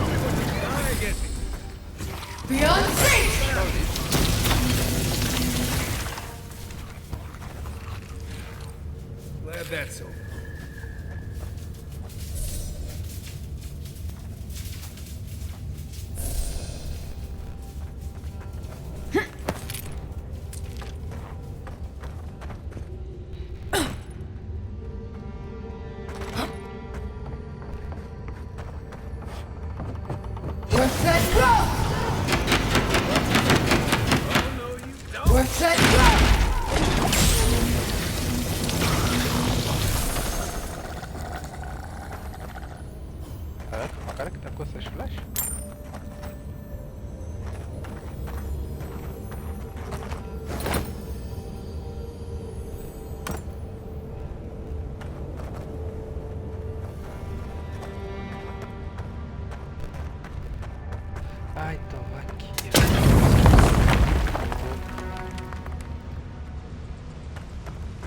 me what you got. Beyond safe! Glad that's over. Ai, toma aqui.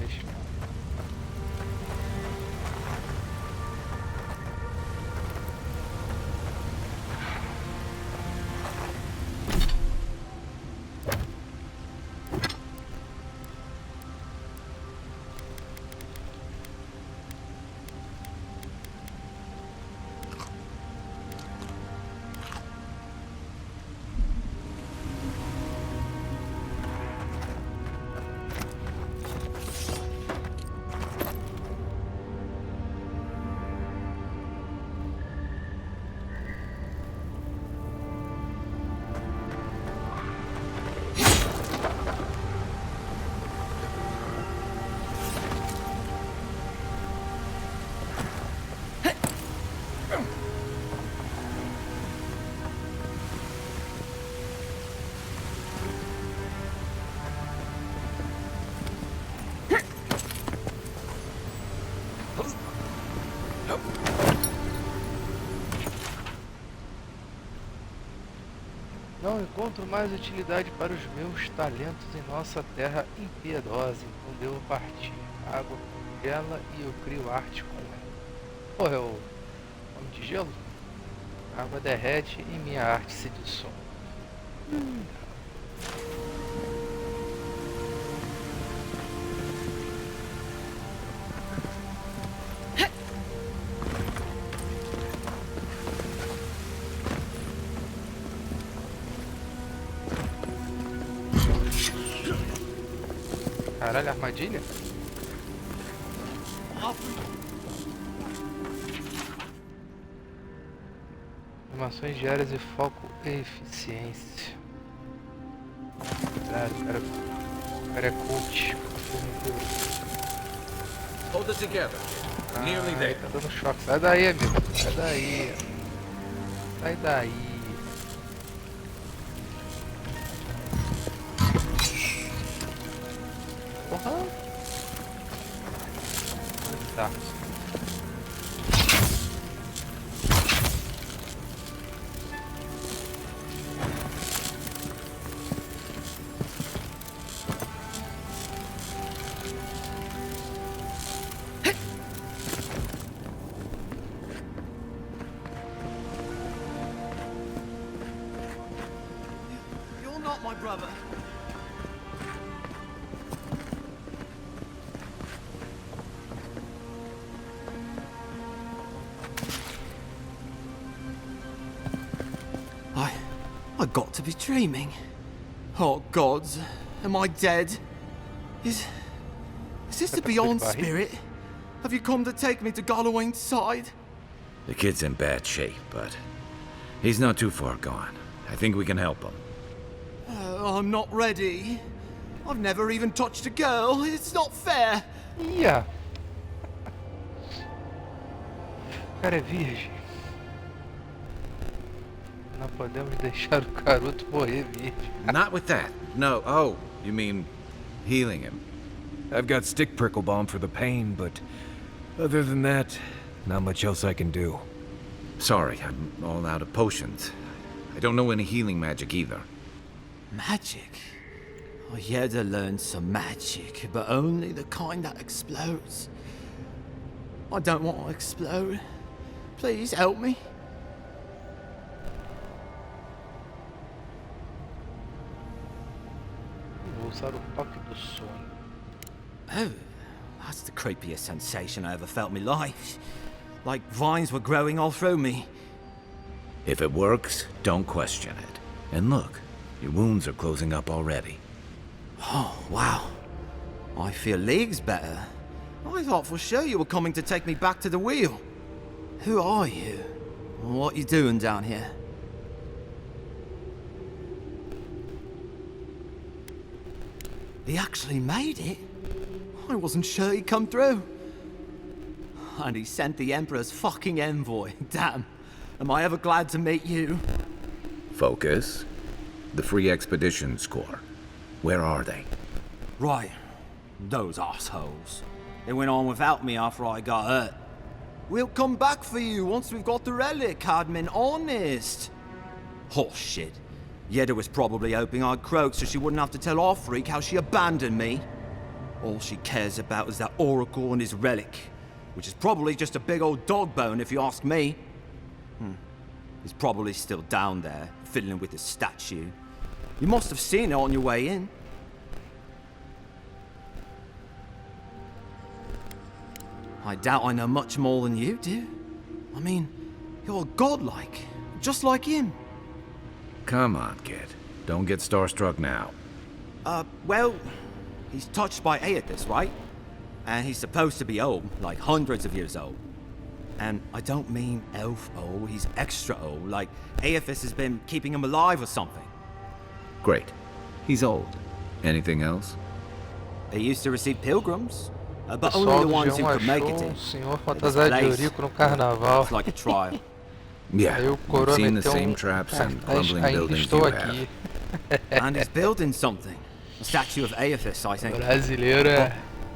Deixa. Não encontro mais utilidade para os meus talentos em nossa terra impiedosa, então devo partir. A água congela e eu crio arte com ela. Porra, é o homem de gelo? A água derrete e minha arte se dissolve. Caralho, armadilha? Informações diárias e foco e eficiência. Caralho, o cara é coach. Hold it together. Nearly there. Tá dando choque. Sai daí, amigo. Sai daí. Sai daí. Porra. Tá. You're not my brother. I got to be dreaming. Oh gods, am I dead? Is this the Beyond Spirit? Have you come to take me to Gallowayne's side? The kid's in bad shape, but he's not too far gone. I think we can help him. I'm not ready. I've never even touched a girl. It's not fair. Yeah. O cara é virgem. Não podemos deixar o garoto morrer virgem. Not with that. No. Oh, you mean healing him? I've got stick prickle balm for the pain, but other than that, not much else I can do. Sorry, I'm all out of potions. I don't know any healing magic either. Magic? I had to learn some magic, but only the kind that explodes. I don't want to explode. Please help me. Vou usar o toque do sonho. Oh, that's the creepiest sensation I ever felt in my life. Like vines were growing all through me. If it works, don't question it. And look, your wounds are closing up already. Oh, wow. I feel leagues better. I thought for sure you were coming to take me back to the wheel. Who are you? What you doing down here? He actually made it? I wasn't sure he'd come through. And he sent the Emperor's fucking envoy. Damn. Am I ever glad to meet you? Focus. The Free Expeditions Corps. Where are they? Right. Those assholes. They went on without me after I got hurt. We'll come back for you once we've got the relic, Admin. Honest. Oh, shit. Yeda was probably hoping I'd croak so she wouldn't have to tell our freak how she abandoned me. All she cares about is that Oracle and his relic, which is probably just a big old dog bone if you ask me. He's probably still down there, fiddling with the statue. You must have seen it on your way in. I doubt I know much more than you do. I mean, you're godlike, just like him. Come on, kid. Don't get starstruck now. Well, he's touched by Aedyr, right? And he's supposed to be old, like hundreds of years old. And I don't mean elf old, he's extra old, like Aedyr has been keeping him alive or something. Great. He's old. Anything else? They used to receive pilgrims, but only the ones who could make it in. Senhor fantasiado de Eurico no carnaval. It's like a trial. Yeah, I've seen the same traps and crumbling buildings you have. And he's building something. A statue of Aedyr, I think. Brasileira.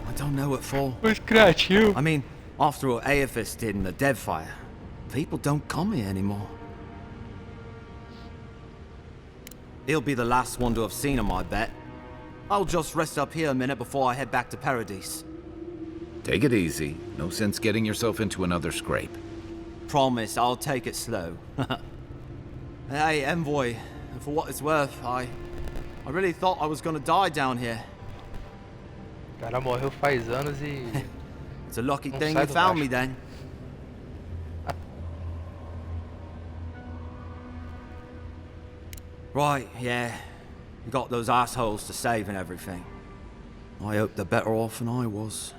I don't know what for. Muito criativo. I mean, after what Aedyr did in the Deadfire, people don't come here anymore. He'll be the last one to have seen him, I bet. I'll just rest up here a minute before I head back to Paradise. Take it easy. No sense getting yourself into another scrape. Promise, I'll take it slow. Hey, Envoy, for what it's worth, I really thought I was gonna die down here. O cara morreu faz anos e... It's a lucky thing you found me then. Right, yeah. You got those assholes to save and everything. I hope they're better off than I was.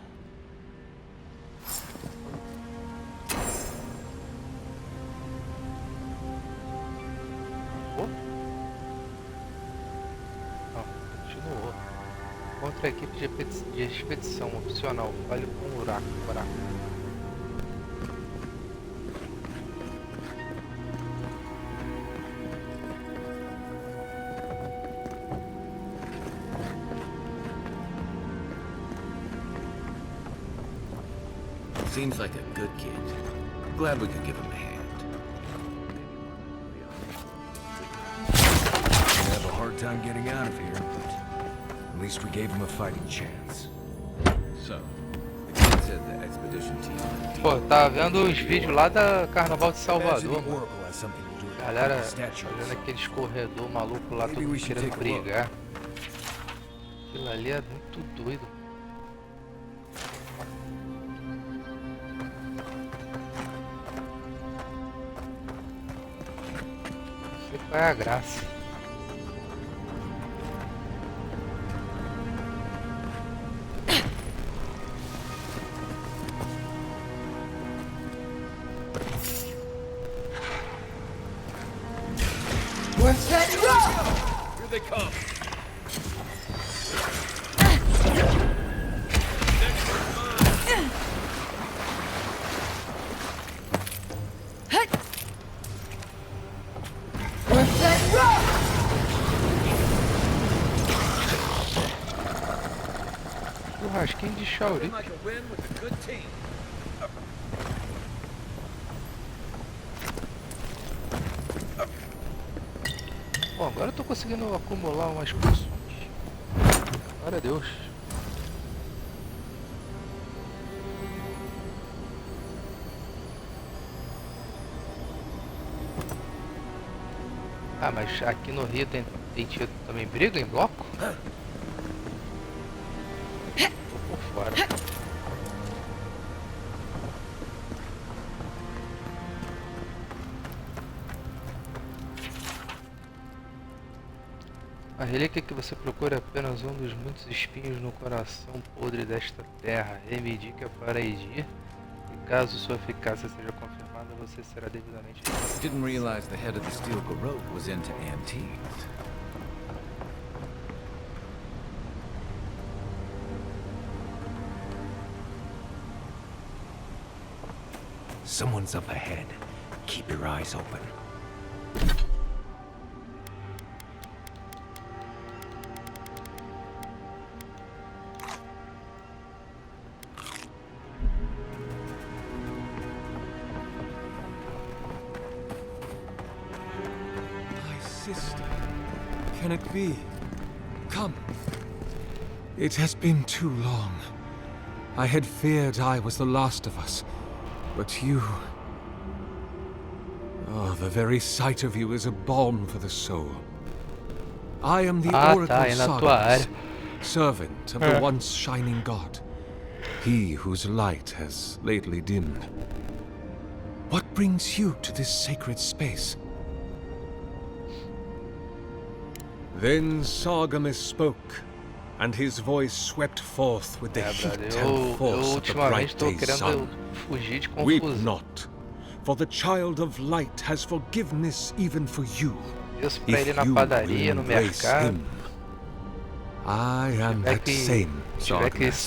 Contra a equipe de expedição opcional. Fale com o buraco. Seems like a good kid. Glad we could give him a hand. We have a hard time getting out of here, but at least we gave him a fighting chance. So, the kid said the expedition team. Pô, tá vendo os vídeos lá da Carnaval de Salvador, mano. Galera fazendo aquele escorredor maluco lá, todo mundo querendo brigar. Aquilo ali é muito doido. Não sei qual é a graça. Here they come. puxar o Uric. Bom, agora eu tô conseguindo acumular umas poções. Glória a Deus. Ah, mas aqui no Rio tem tido também briga em bloco? Tô por fora. A relíquia que você procura é apenas um dos muitos espinhos no coração podre desta terra. Reivindica para Aedyr, e caso sua eficácia seja confirmada, você será devidamente... Didn't realize the head of the steel garrote was into antiques. Someone's up ahead. Keep your eyes open. Can it be? Come. It has been too long. I had feared I was the last of us, but you... Oh, the very sight of you is a balm for the soul. I am the Oracle Sagas, servant of the once shining god, he whose light has lately dimmed. What brings you to this sacred space? Then Sargamas spoke, and his voice swept forth with the heat and force of the bright day sun. Weep not, for the child of light has forgiveness even for you, if you will embrace him. I am that same Sargamas.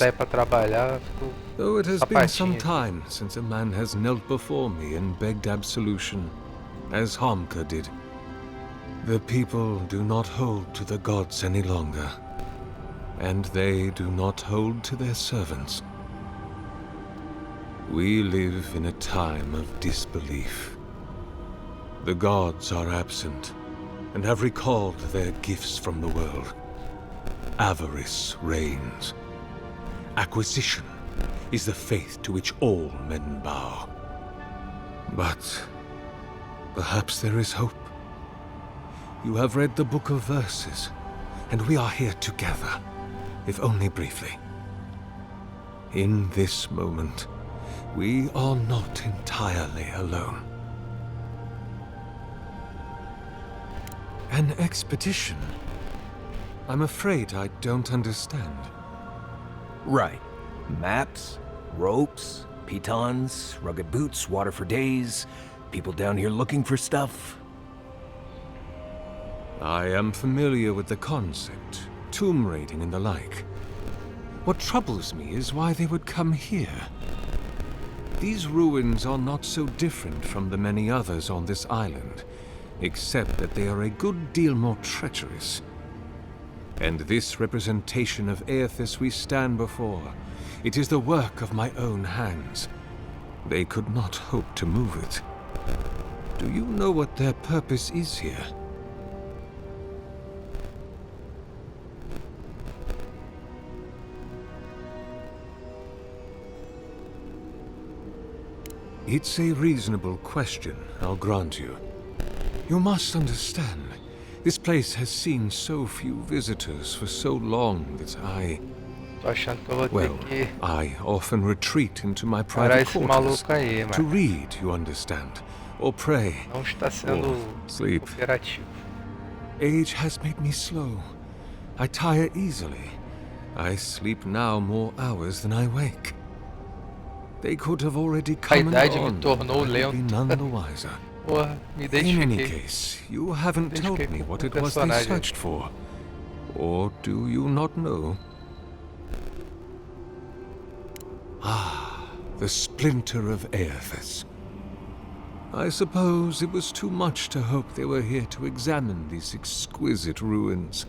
Though it has been some time since a man has knelt before me and begged absolution, as Hamka did. The people do not hold to the gods any longer, and they do not hold to their servants. We live in a time of disbelief. The gods are absent, and have recalled their gifts from the world. Avarice reigns. Acquisition is the faith to which all men bow. But perhaps there is hope. You have read the Book of Verses, and we are here together, if only briefly. In this moment, we are not entirely alone. An expedition? I'm afraid I don't understand. Right. Maps, ropes, pitons, rugged boots, water for days, people down here looking for stuff. I am familiar with the concept, tomb raiding and the like. What troubles me is why they would come here. These ruins are not so different from the many others on this island, except that they are a good deal more treacherous. And this representation of Aethys we stand before, it is the work of my own hands. They could not hope to move it. Do you know what their purpose is here? It's a reasonable question, I'll grant you. You must understand, this place has seen so few visitors for so long that I often retreat into my private quarters to read, you understand, or pray, or sleep. Age has made me slow. I tire easily. I sleep now more hours than I wake. They could have already come and gone, but I'd be none the wiser. In any case, you haven't told me what it was they searched for. Or do you not know? Ah, the splinter of Aethys. I suppose it was too much to hope they were here to examine these exquisite ruins.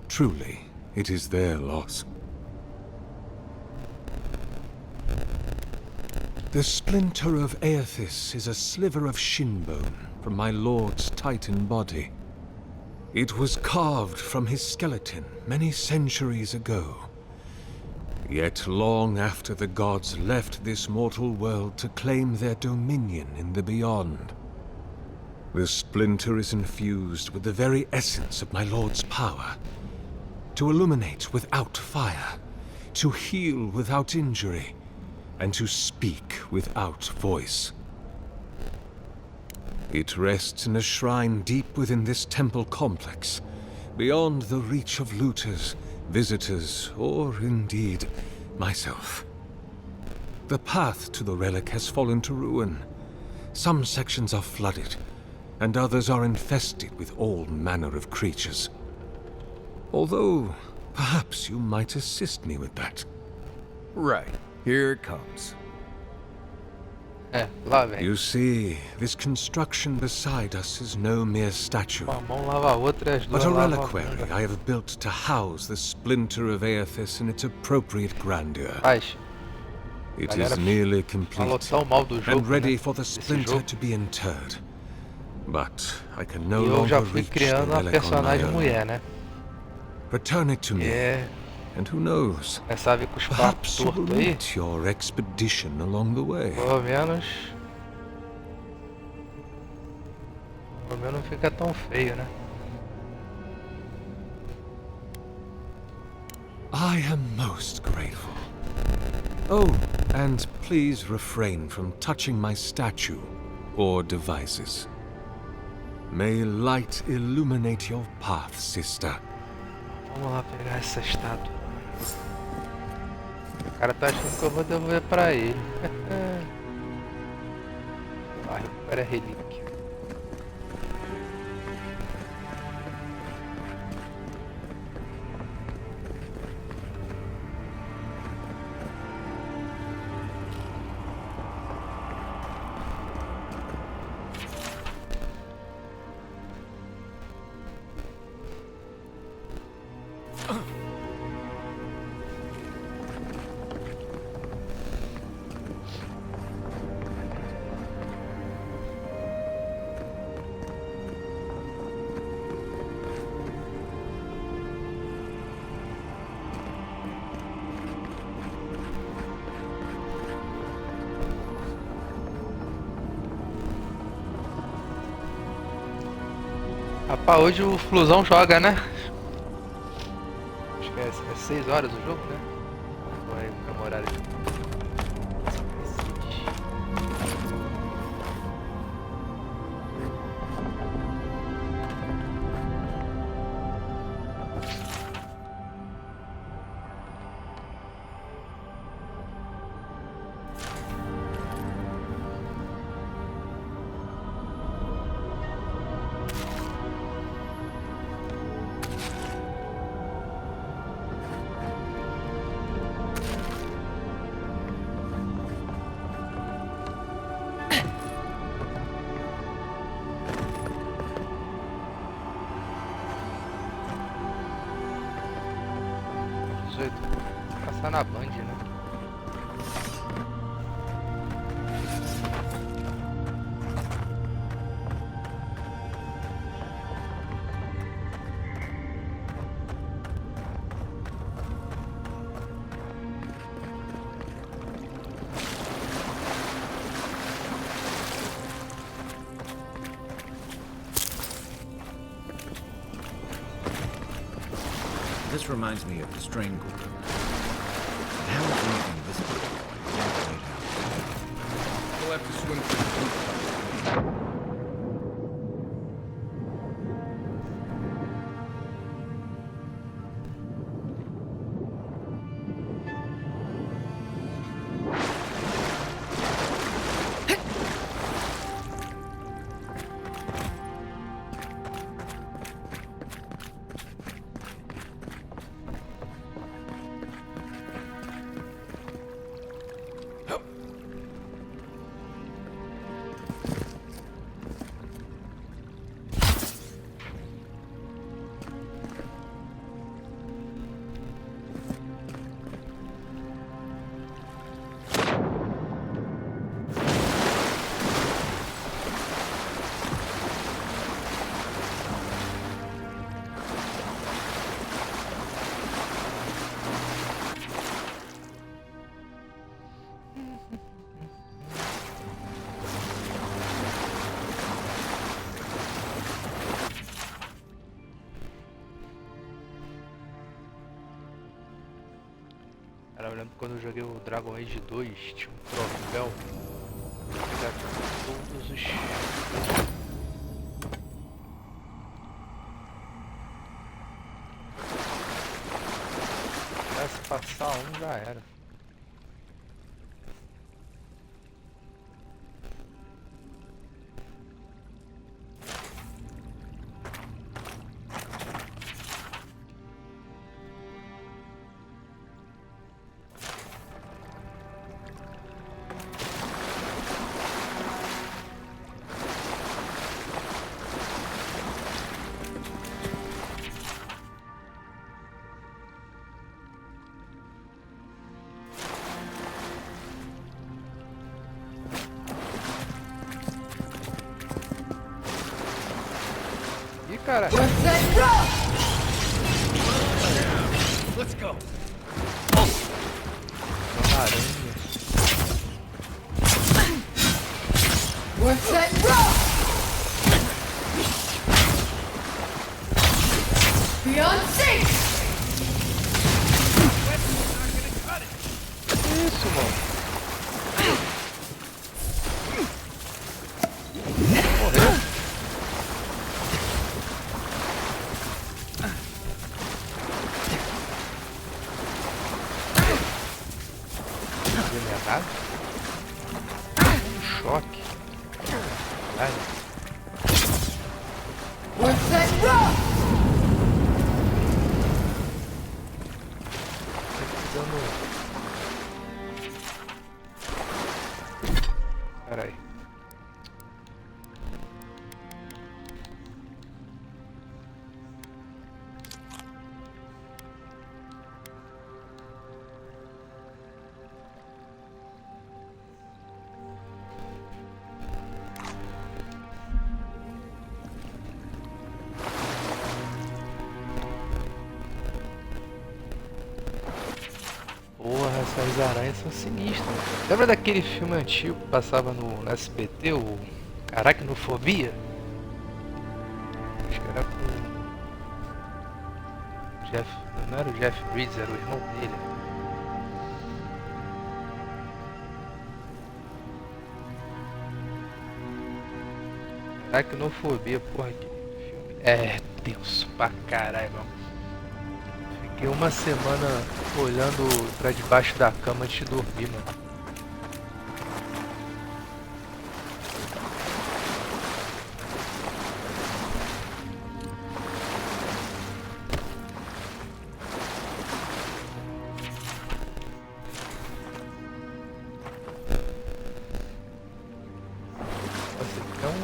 Truly, it is their loss. The splinter of Aedyr is a sliver of shin bone from my lord's titan body. It was carved from his skeleton many centuries ago. Yet long after the gods left this mortal world to claim their dominion in the beyond. The splinter is infused with the very essence of my lord's power. To illuminate without fire, to heal without injury, and to speak without voice. It rests in a shrine deep within this temple complex, beyond the reach of looters, visitors, or indeed, myself. The path to the relic has fallen to ruin. Some sections are flooded, and others are infested with all manner of creatures. Although, perhaps you might assist me with that. Right. Here it comes. You see, this construction beside us is no mere statue, but a reliquary I have built to house the splinter of Aedyr in its appropriate grandeur. It is nearly complete and ready for the splinter to be interred. But I can no longer reach the relic on my own. Return it to me, and who knows, perhaps you will meet your expedition along the way. Pelo menos não fica tão feio, né? I am most grateful. Oh, and please refrain from touching my statue or devices. May light illuminate your path, sister. Vamos lá pegar essa estátua. O cara tá achando que eu vou devolver pra ele. Vai, recupera a relíquia. Rapaz, hoje o Flusão joga, né? Acho que é 6 horas o jogo, né? Vai comemorar aqui. Passar na Band, né? This reminds me of the strain cooler. How is anything visible? We'll have to swim through. Cara, eu lembro quando eu joguei o Dragon Age 2, tinha um troféu pra pegar todos os... Se passar um já era. Cara. Let's go. Beyond safe. Isso, mano. Morreu. Nada. Choque. Ai. Peraí. Porra, essas aranhas são sinistras. Lembra daquele filme antigo que passava no SBT, o Aracnofobia? Acho que era com o Jeff... Não era o Jeff Bridges, era o irmão dele. Aracnofobia, porra, que filme. É tenso pra caralho, mano. Fiquei uma semana olhando pra debaixo da cama antes de dormir, mano. Nossa, aqui é um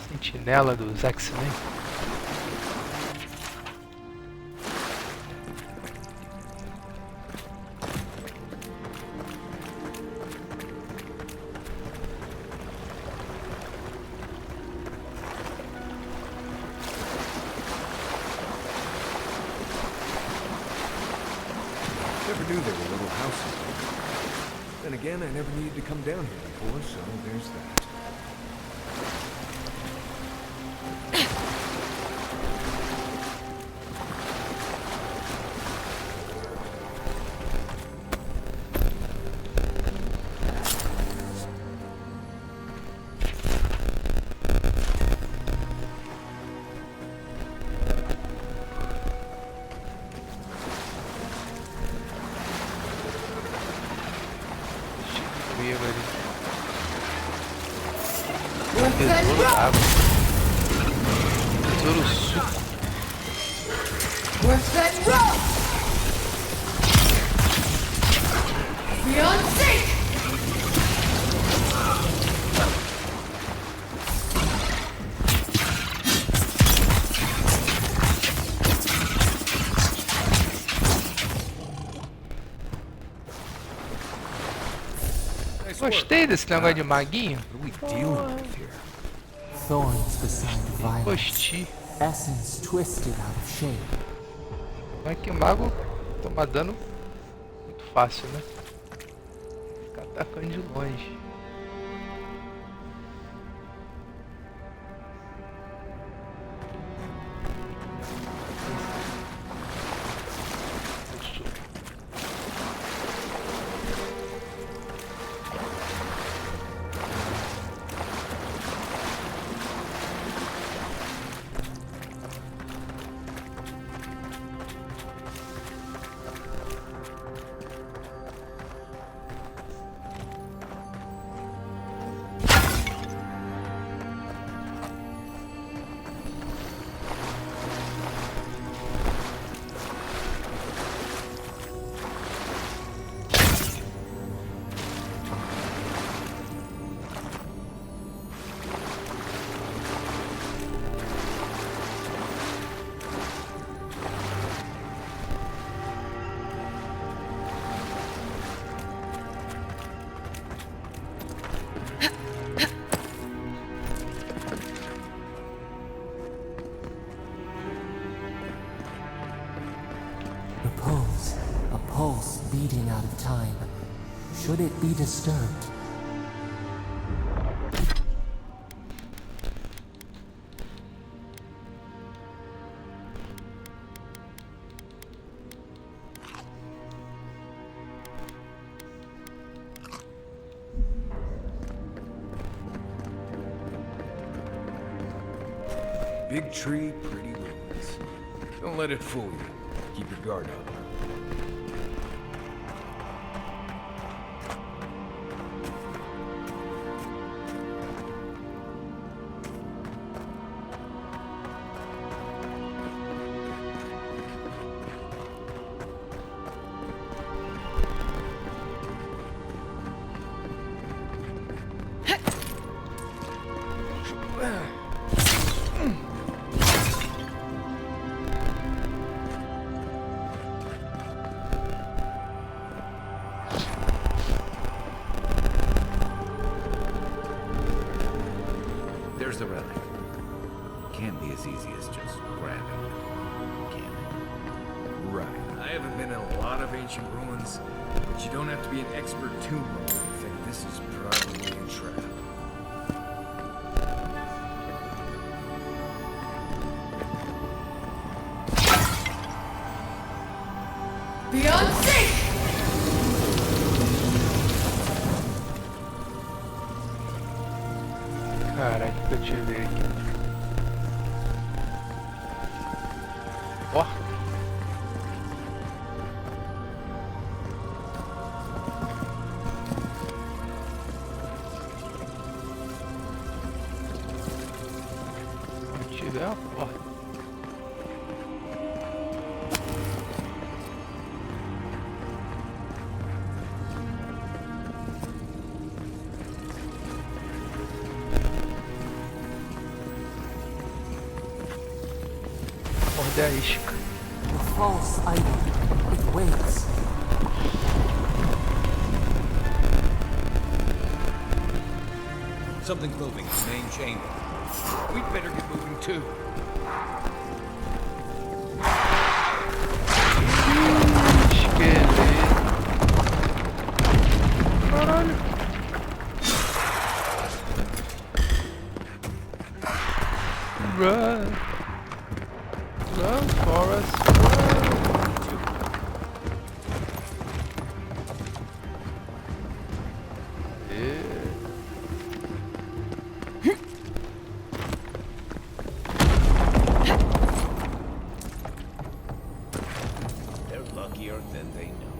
sentinela dos X-Men. Never knew there were little houses here. Then again, I never needed to come down here before, so there's that. Tesouro água. Tesouro suco. Beyond safe. Gostei desse negócio de maguinho. Thorns beside violence. Gostei. Essence twisted out of shape. Mas que mago toma dano Muito fácil, né? Ficar atacando de longe. A pulse beating out of time. Should it be disturbed? Big tree, pretty ruins. Don't let it fool you. Keep your guard up. There's the relic. Can't be as easy as just grabbing it, can it? Right. I haven't been in a lot of ancient ruins, but you don't have to be an expert tomb roller to think this is probably a trap. Beyond safe! Caraca, que eu tirei aqui. Ó. Se tiver a porta. Morder a isca. The false idol. It waits. Something's moving in the main chamber. We'd better get moving too. Caralho. Run. Run, Forest, run. They're luckier than they know.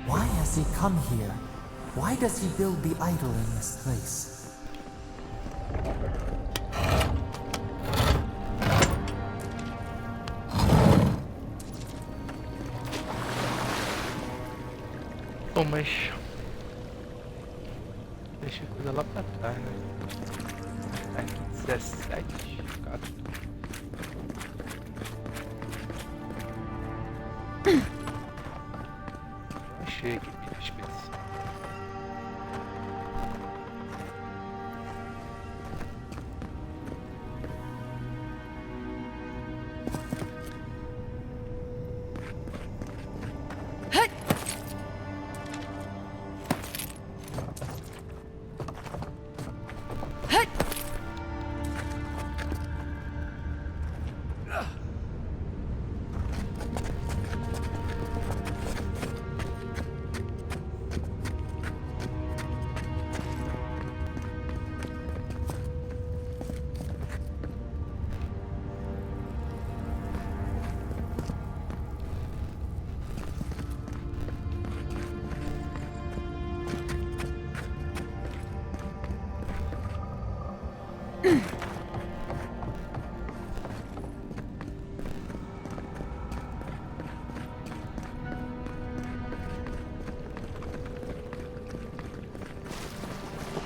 Why has he come here? Why does he build the idol in this place? Bom, mas... deixa a coisa lá pra trás, né? Aqui, 17. Achei aqui, espécie.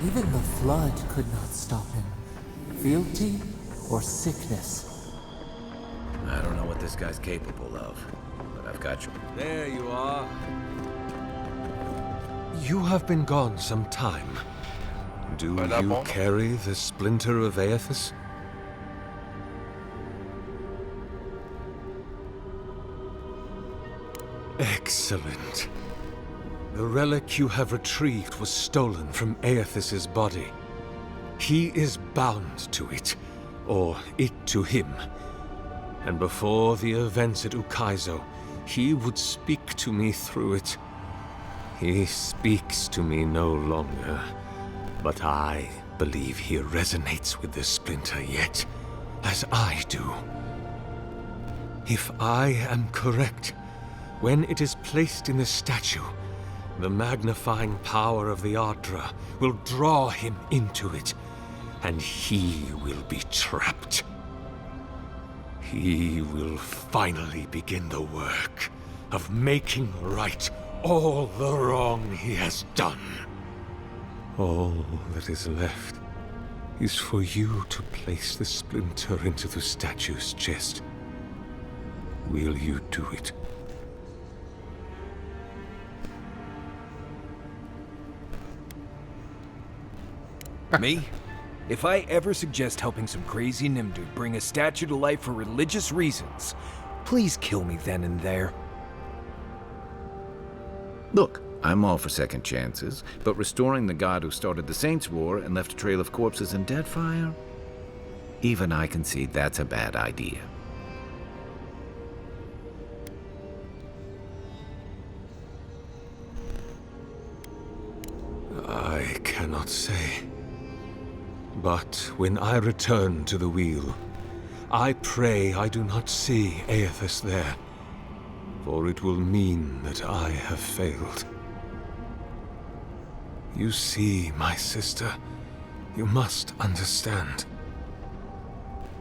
Even the flood could not stop him. Fealty or sickness. I don't know what this guy's capable of, but I've got you. There you are. You have been gone some time. Do you carry the splinter of Aethys? Excellent. The relic you have retrieved was stolen from Aethys' body. He is bound to it, or it to him. And before the events at Ukaizo, he would speak to me through it. He speaks to me no longer, but I believe he resonates with the splinter yet, as I do. If I am correct, when it is placed in the statue, the magnifying power of the Ardra will draw him into it, and he will be trapped. He will finally begin the work of making right all the wrong he has done. All that is left is for you to place the splinter into the statue's chest. Will you do it? Me? If I ever suggest helping some crazy Nimdu bring a statue to life for religious reasons, please kill me then and there. Look, I'm all for second chances, but restoring the god who started the Saints' War and left a trail of corpses in Deadfire? Even I concede that's a bad idea. I cannot say. But when I return to the wheel, I pray I do not see Aethys there, for it will mean that I have failed. You see, my sister, you must understand.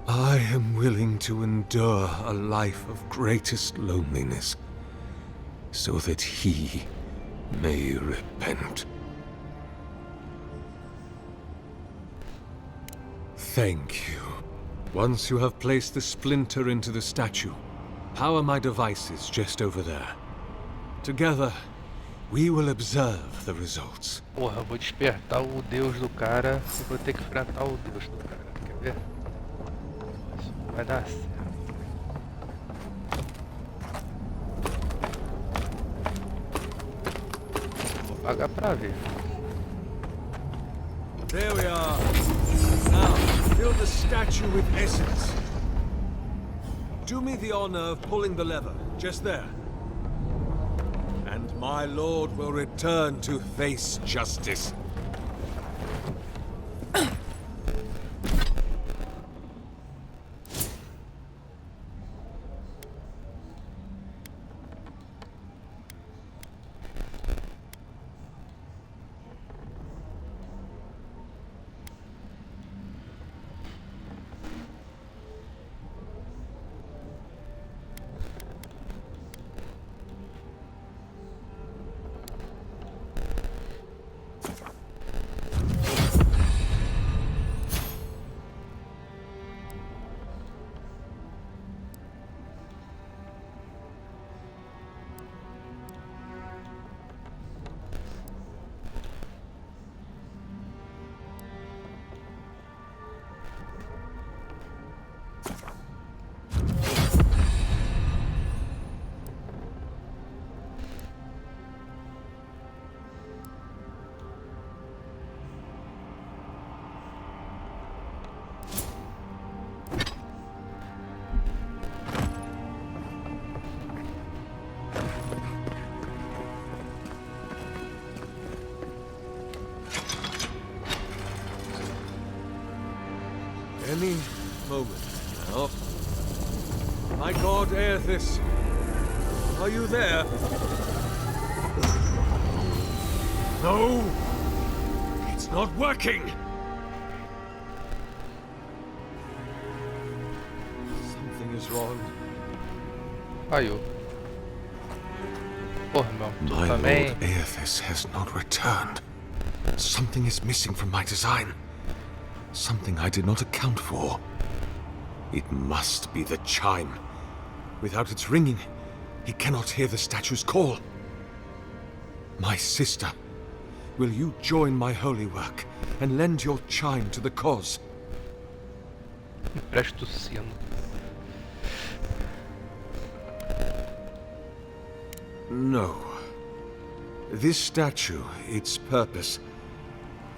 I am willing to endure a life of greatest loneliness, so that he may repent. Thank you. Once you have placed the splinter into the statue, power my devices just over there. Together, we will observe the results. Porra, eu vou despertar o deus do cara e vou ter que enfrentar o deus do cara. Quer ver? Isso não vai dar certo. Vou pagar pra ver. There we are. Now, fill the statue with essence. Do me the honor of pulling the lever, just there. And my lord will return to face justice. any moment now. My god Aedyr, are you there? No! It's not working! Something is wrong. Caiu. Porra, irmão. Tu My também. lord Aedyr has not returned. Something is missing from my design. Something I did not account for. It must be the chime. Without its ringing, he cannot hear the statue's call. My sister, will you join my holy work and lend your chime to the cause? Empresta o sino. No. This statue, its purpose,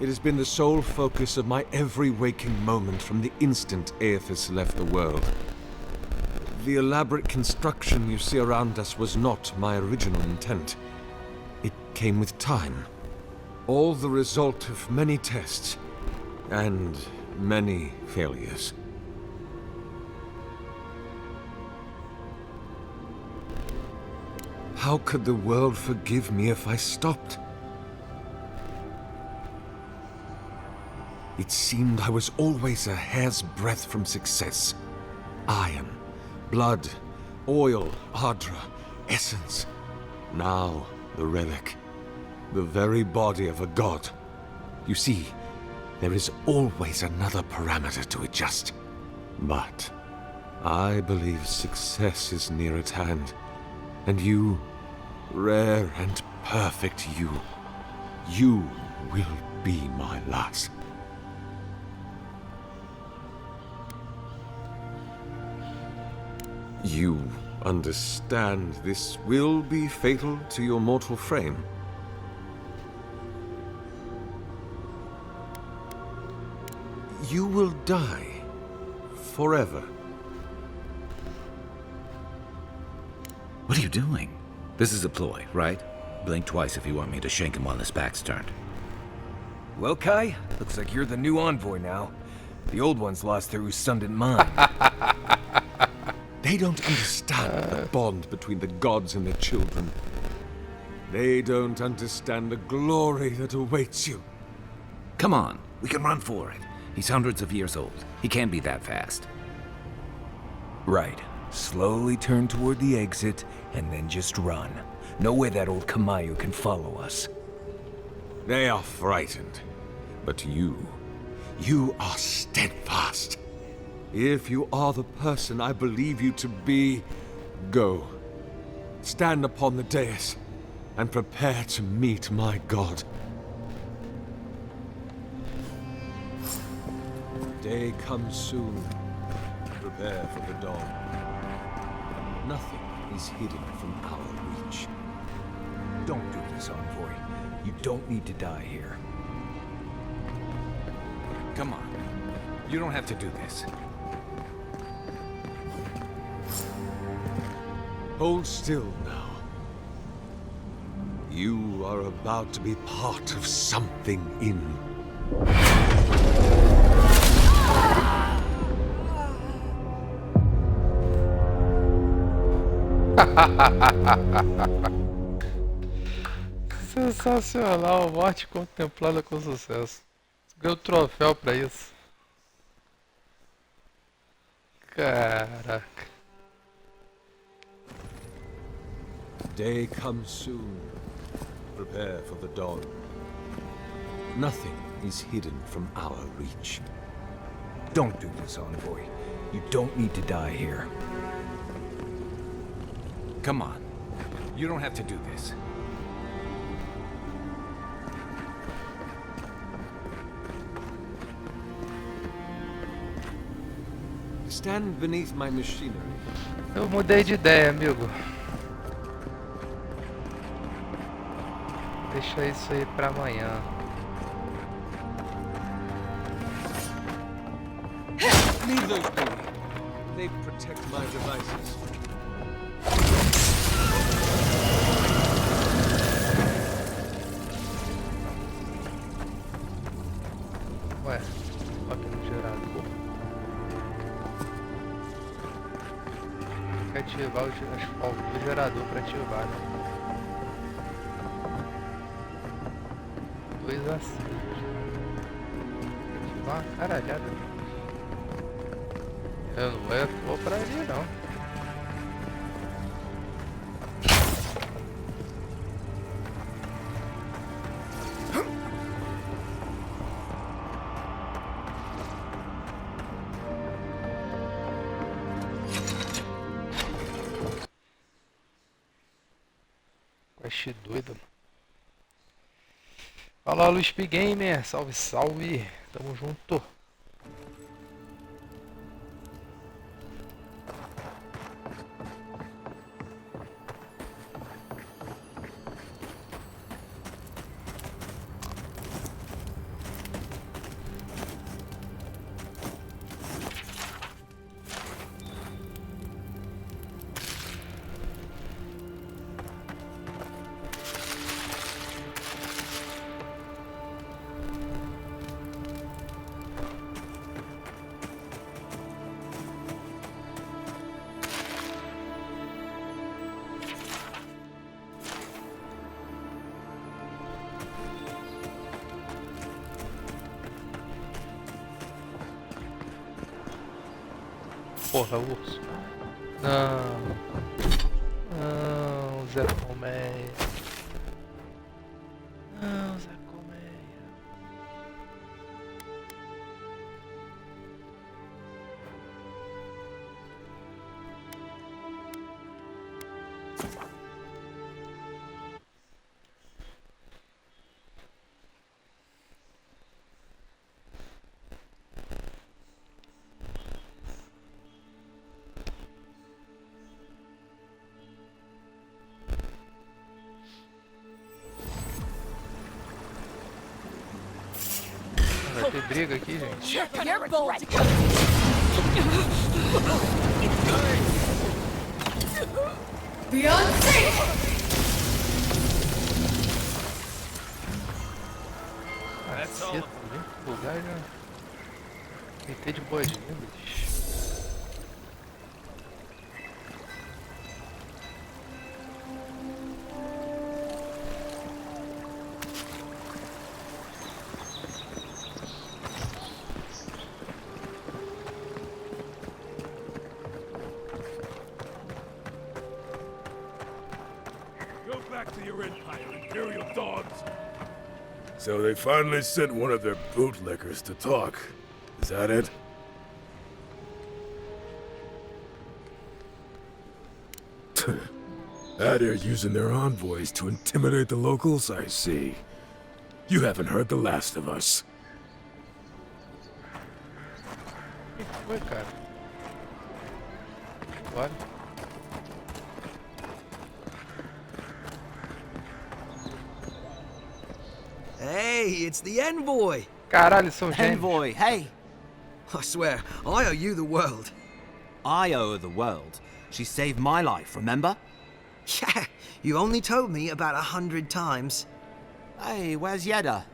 it has been the sole focus of my every waking moment from the instant Aedyr left the world. The elaborate construction you see around us was not my original intent. It came with time. All the result of many tests and many failures. How could the world forgive me if I stopped? It seemed I was always a hair's breadth from success. Iron, blood, oil, Ardra, essence. Now, the relic. The very body of a god. You see, there is always another parameter to adjust. But I believe success is near at hand. And you, rare and perfect you will be my last. You understand this will be fatal to your mortal frame? You will die forever. What are you doing? This is a ploy, right? Blink twice if you want me to shank him while his back's turned. Well, Kai, looks like you're the new envoy now. The old ones lost their Usundant mind. They don't understand the bond between the gods and their children. They don't understand the glory that awaits you. Come on, we can run for it. He's hundreds of years old. He can't be that fast. Right. Slowly turn toward the exit, and then just run. No way that old Kamayu can follow us. They are frightened. But you are steadfast. If you are the person I believe you to be, go. Stand upon the dais, and prepare to meet my god. Day comes soon. Prepare for the dawn. Nothing is hidden from our reach. Don't do this, envoy. You don't need to die here. Come on. You don't have to do this. Hold still now. You are about to be part of something in... Sensacional, morte contemplada com sucesso. Ganhou o troféu pra isso. Caraca. Day comes soon. Prepare for the dawn. Nothing is hidden from our reach. Don't do this, envoy. You don't need to die here. Come on. You don't have to do this. Stand beneath my machinery. Eu mudei de ideia, amigo. Deixa isso aí pra amanhã. Leave those be. They protect my devices. Ué, aqui no gerador. que ativar o gerador para ativar, né? 2 acessos. Ativar uma caralhada. Eu não vou pra ali não. Quest doido. Fala, Luiz P Gamer, salve, salve, tamo junto. Porra, urso. Não. Não, Zé Colmeia. Não, Zé Colmeia. Vai ter briga aqui, gente. Caceta, vem pro lugar já. Deitei de boas-vindas. So they finally sent one of their bootlickers to talk. Is that it? Aedyr using their envoys to intimidate the locals, I see. You haven't heard the last of us. Ué, cara. Bora. Hey, it's the envoy! Caralho, são gêmeos. Envoy, hey! I swear, I owe you the world. I owe her the world. She saved my life, remember? Yeah, you only told me about 100 times. Hey, where's Yeda?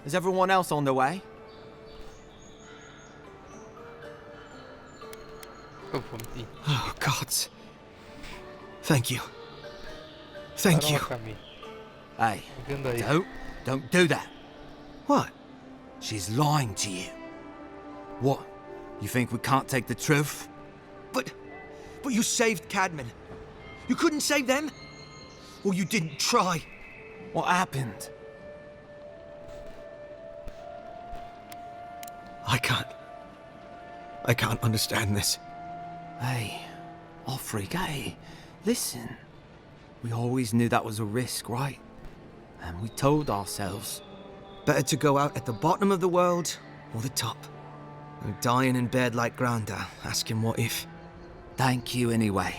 Is everyone else on their way? Oh, gods. Thank you. Thank you. Hey, don't do that. What? She's lying to you. What? You think we can't take the truth? But you saved Cadman. You couldn't save them? Or you didn't try? What happened? I can't understand this. Hey, Offrig, hey, listen. We always knew that was a risk, right? And we told ourselves. Better to go out at the bottom of the world or the top. And dying in bed like Granda, asking what if. Thank you anyway.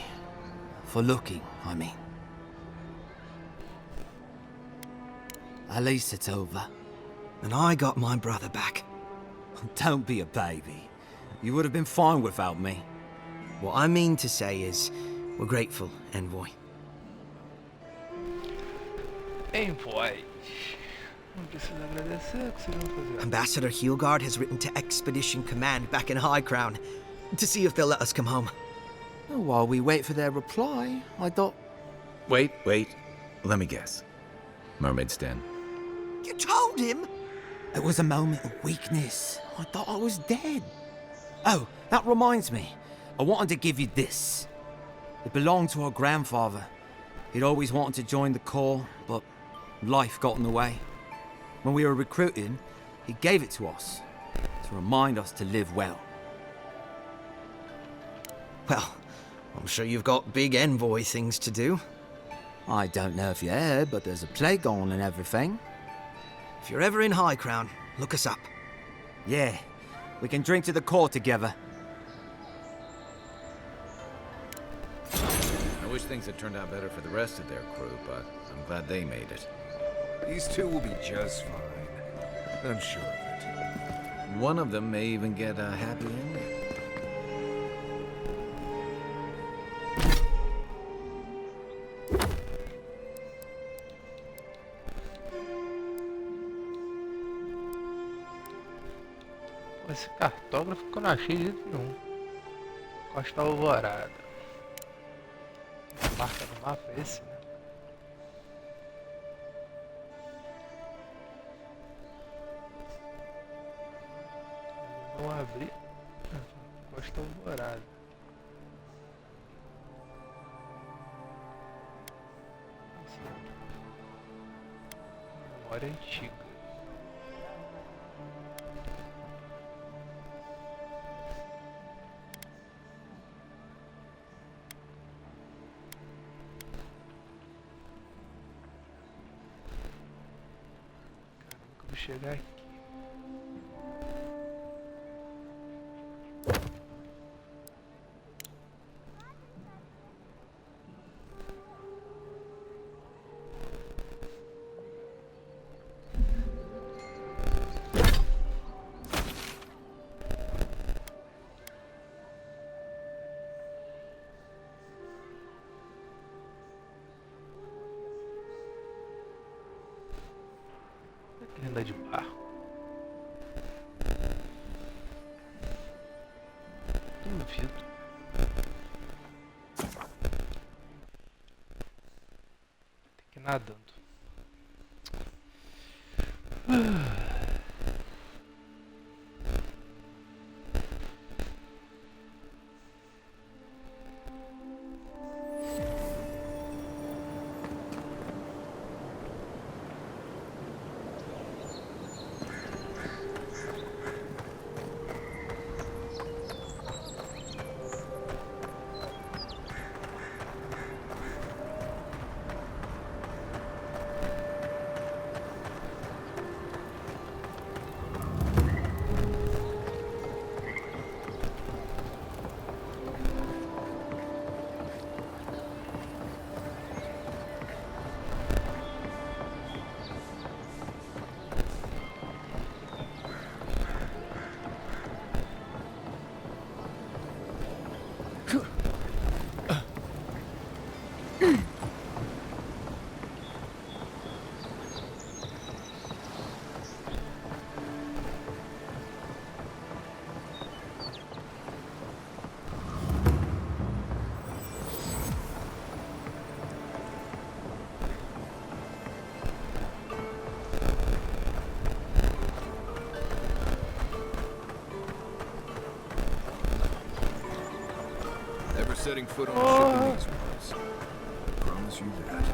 For looking, I mean. At least it's over. And I got my brother back. Don't be a baby. You would have been fine without me. What I mean to say is, we're grateful, Envoy. Envoy. Ambassador Heelgard has written to Expedition Command back in High Crown to see if they'll let us come home. Well, while we wait for their reply, I thought... Wait. Let me guess. Mermaid's Den. You told him? It was a moment of weakness. I thought I was dead. Oh, that reminds me. I wanted to give you this. It belonged to our grandfather. He'd always wanted to join the Corps, but life got in the way. When we were recruiting, he gave it to us to remind us to live well. Well, I'm sure you've got big envoy things to do. I don't know if you heard, but there's a plague on and everything. If you're ever in High Crown, look us up. Yeah, we can drink to the Corps together. I wish things had turned out better for the rest of their crew, but I'm glad they made it. These two will be just fine. I'm sure of it. One of them may even get a happy ending. Esse cartógrafo que eu não achei de jeito nenhum. Costa Alvorada. A marca no mapa é esse, né? Vou abrir. Costa Alvorada. Memória antiga. Chegar aqui. Renda de barro. Duvido. Tem que ir nadando. Setting foot on a ship in these waters. I promise you that.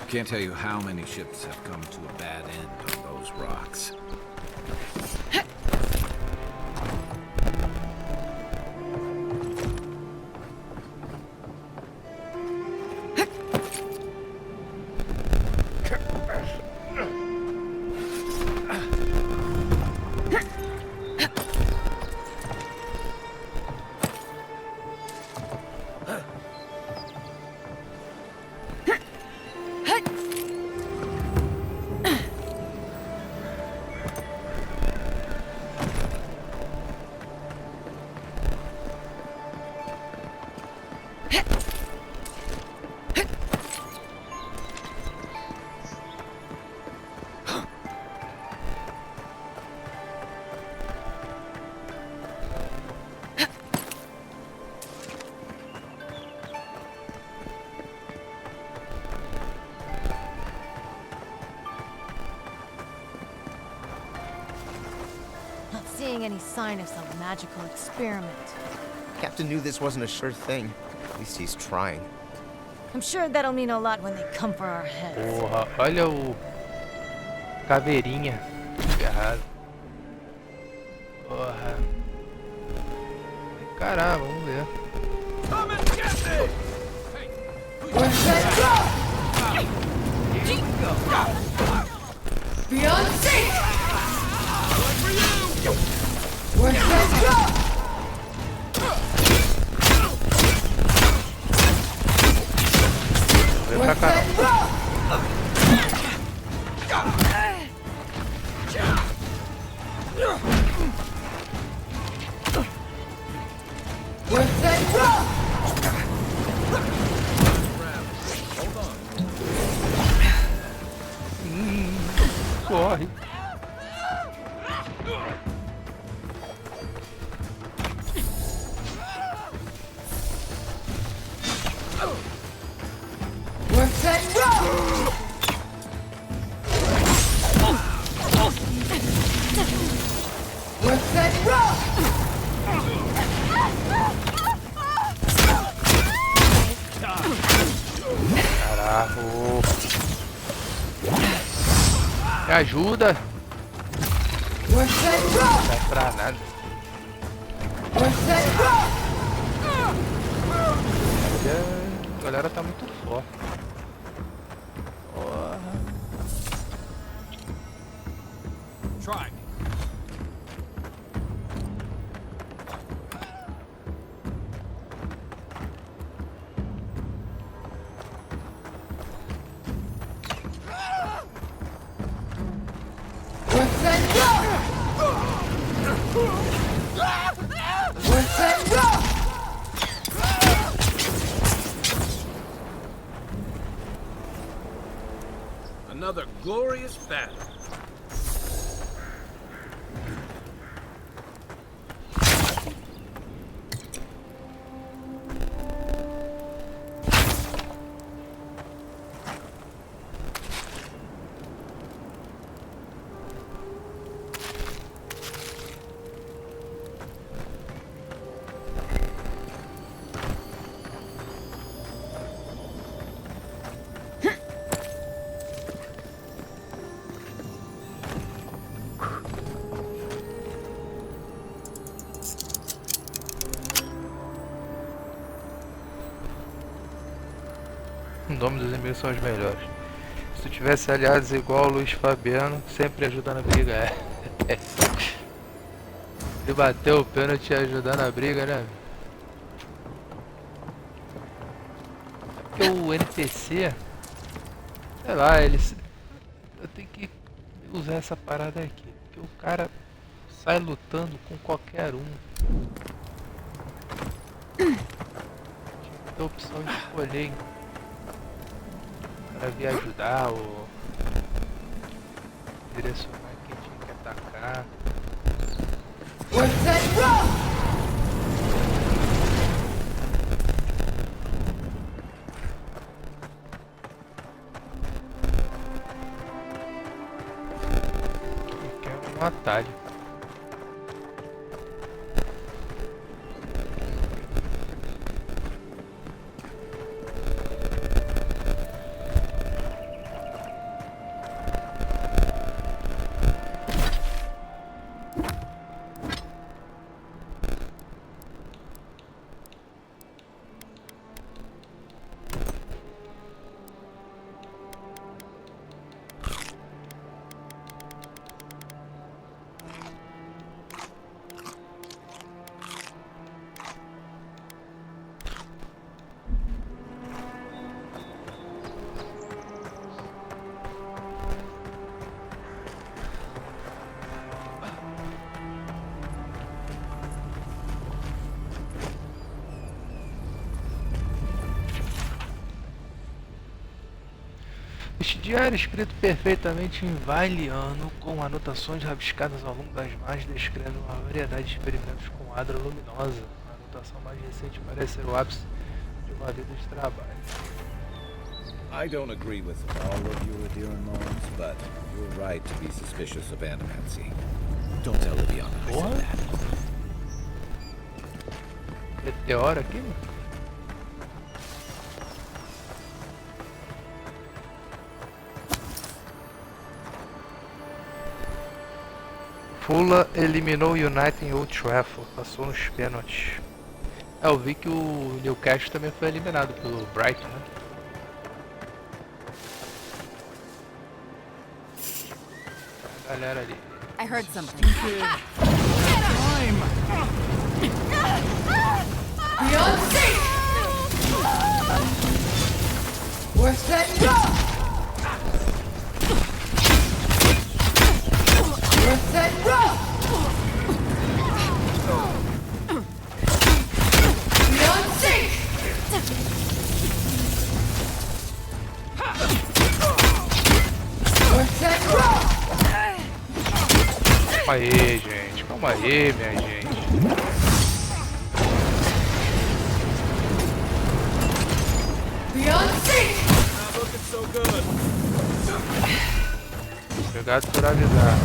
Can't tell you how many ships have come to a bad end on those rocks. seeing any sign of some magical experiment. Captain knew this wasn't a sure thing. At least he's trying. I'm sure that'll mean a lot when they come for our heads. Porra, olha o caveirinha ferrado. Porra. Caramba, vamos ver. Beyond safe! Vem pra cá. Corre. Caraca. Me ajuda. Não vai pra nada. A galera tá muito forte. Porra. Try. Another glorious battle. O nome dos inimigos são os melhores. Se tu tivesse aliados igual o Luiz Fabiano, sempre ajuda na briga. Ele bateu o pênalti e ajudar na briga, né? Porque o NPC, sei lá, eu tenho que usar essa parada aqui. Porque o cara sai lutando com qualquer um. Tinha que ter a opção de escolher para vir ajudar ou direcionar quem tinha que atacar. Eu quero um atalho. Este diário, escrito perfeitamente em vailiano, com anotações rabiscadas ao longo das margens, descreve uma variedade de experimentos com Aedyr luminosa. A anotação mais recente parece ser o ápice de uma vida de trabalho. I don't agree with all of your Aedyr norms, but you're right to be suspicious of animancy. Don't tell Liviana I said Porra. that. Eora aqui, mano. Fula eliminou o United em Old Trafford, passou nos pênaltis. Eu vi que o Newcastle também foi eliminado pelo Brighton, né? A galera ali. I heard something. Beyond safe! Worth letting go! Worth letting go! Beyond safe! Worth letting go! Calma aí, gente. Calma aí, minha gente. Beyond safe! Not looking so good. Obrigado por avisar.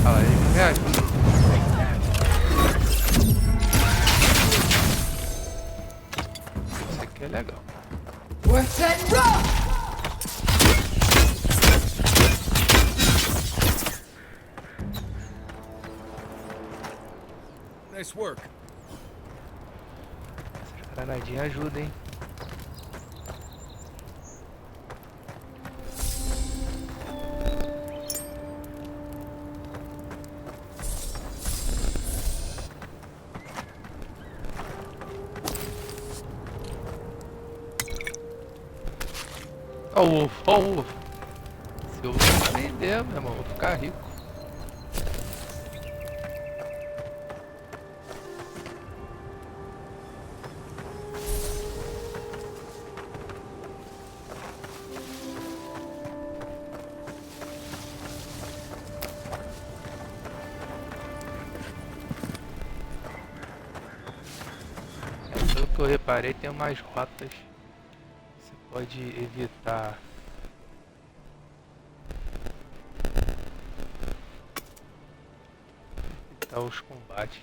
Fala aí, me ajuda. Isso aqui é legal. Worth letting go! Nice work. Essa granadinha ajuda, hein? Ó o ovo, ó o ovo. Se eu vender, meu irmão, vou ficar rico. Pelo que eu reparei, tem umas rotas. Você pode evitar os combates.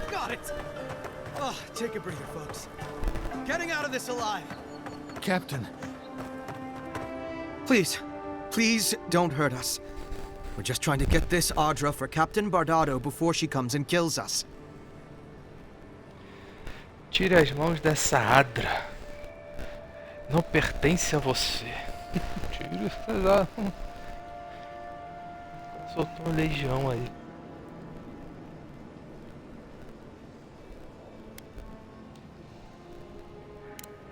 Got it! Oh, take a breather, folks. Getting out of this alive. Captain. Please, please don't hurt us. We're just trying to get this Aedyr for Captain Bardado before she comes and kills us. Tire as mãos dessa Aedyr. Não pertence a você. Tire essa. Soltou uma legião aí.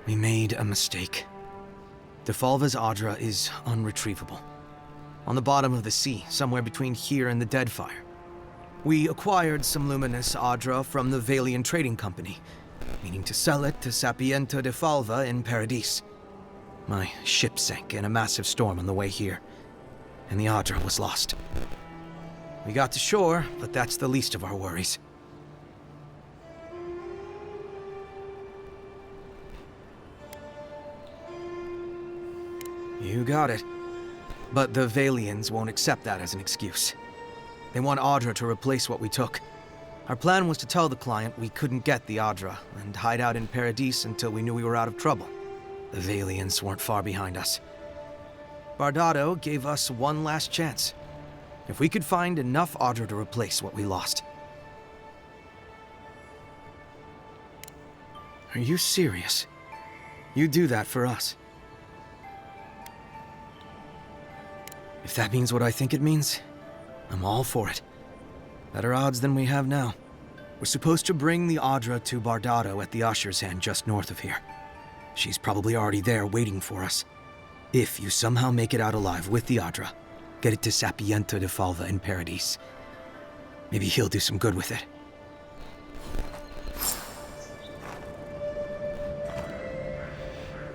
We made a mistake. Defalva's Aedyr is unretrievable. On the bottom of the sea, somewhere between here and the Deadfire. We acquired some luminous Aedyr from the Valian Trading Company, meaning to sell it to Sapiento Defalva in Paradis. My ship sank in a massive storm on the way here, and the Aedyr was lost. We got to shore, but that's the least of our worries. You got it. But the Valians won't accept that as an excuse. They want Aedyr to replace what we took. Our plan was to tell the client we couldn't get the Aedyr and hide out in Paradis until we knew we were out of trouble. The Valians weren't far behind us. Bardado gave us one last chance. If we could find enough Aedyr to replace what we lost. Are you serious? You do that for us? If that means what I think it means, I'm all for it. Better odds than we have now. We're supposed to bring the Aedyr to Bardado at the Usher's Hand just north of here. She's probably already there waiting for us. If you somehow make it out alive with the Aedyr, get it to Sapiento Defalva in Paradis. Maybe he'll do some good with it.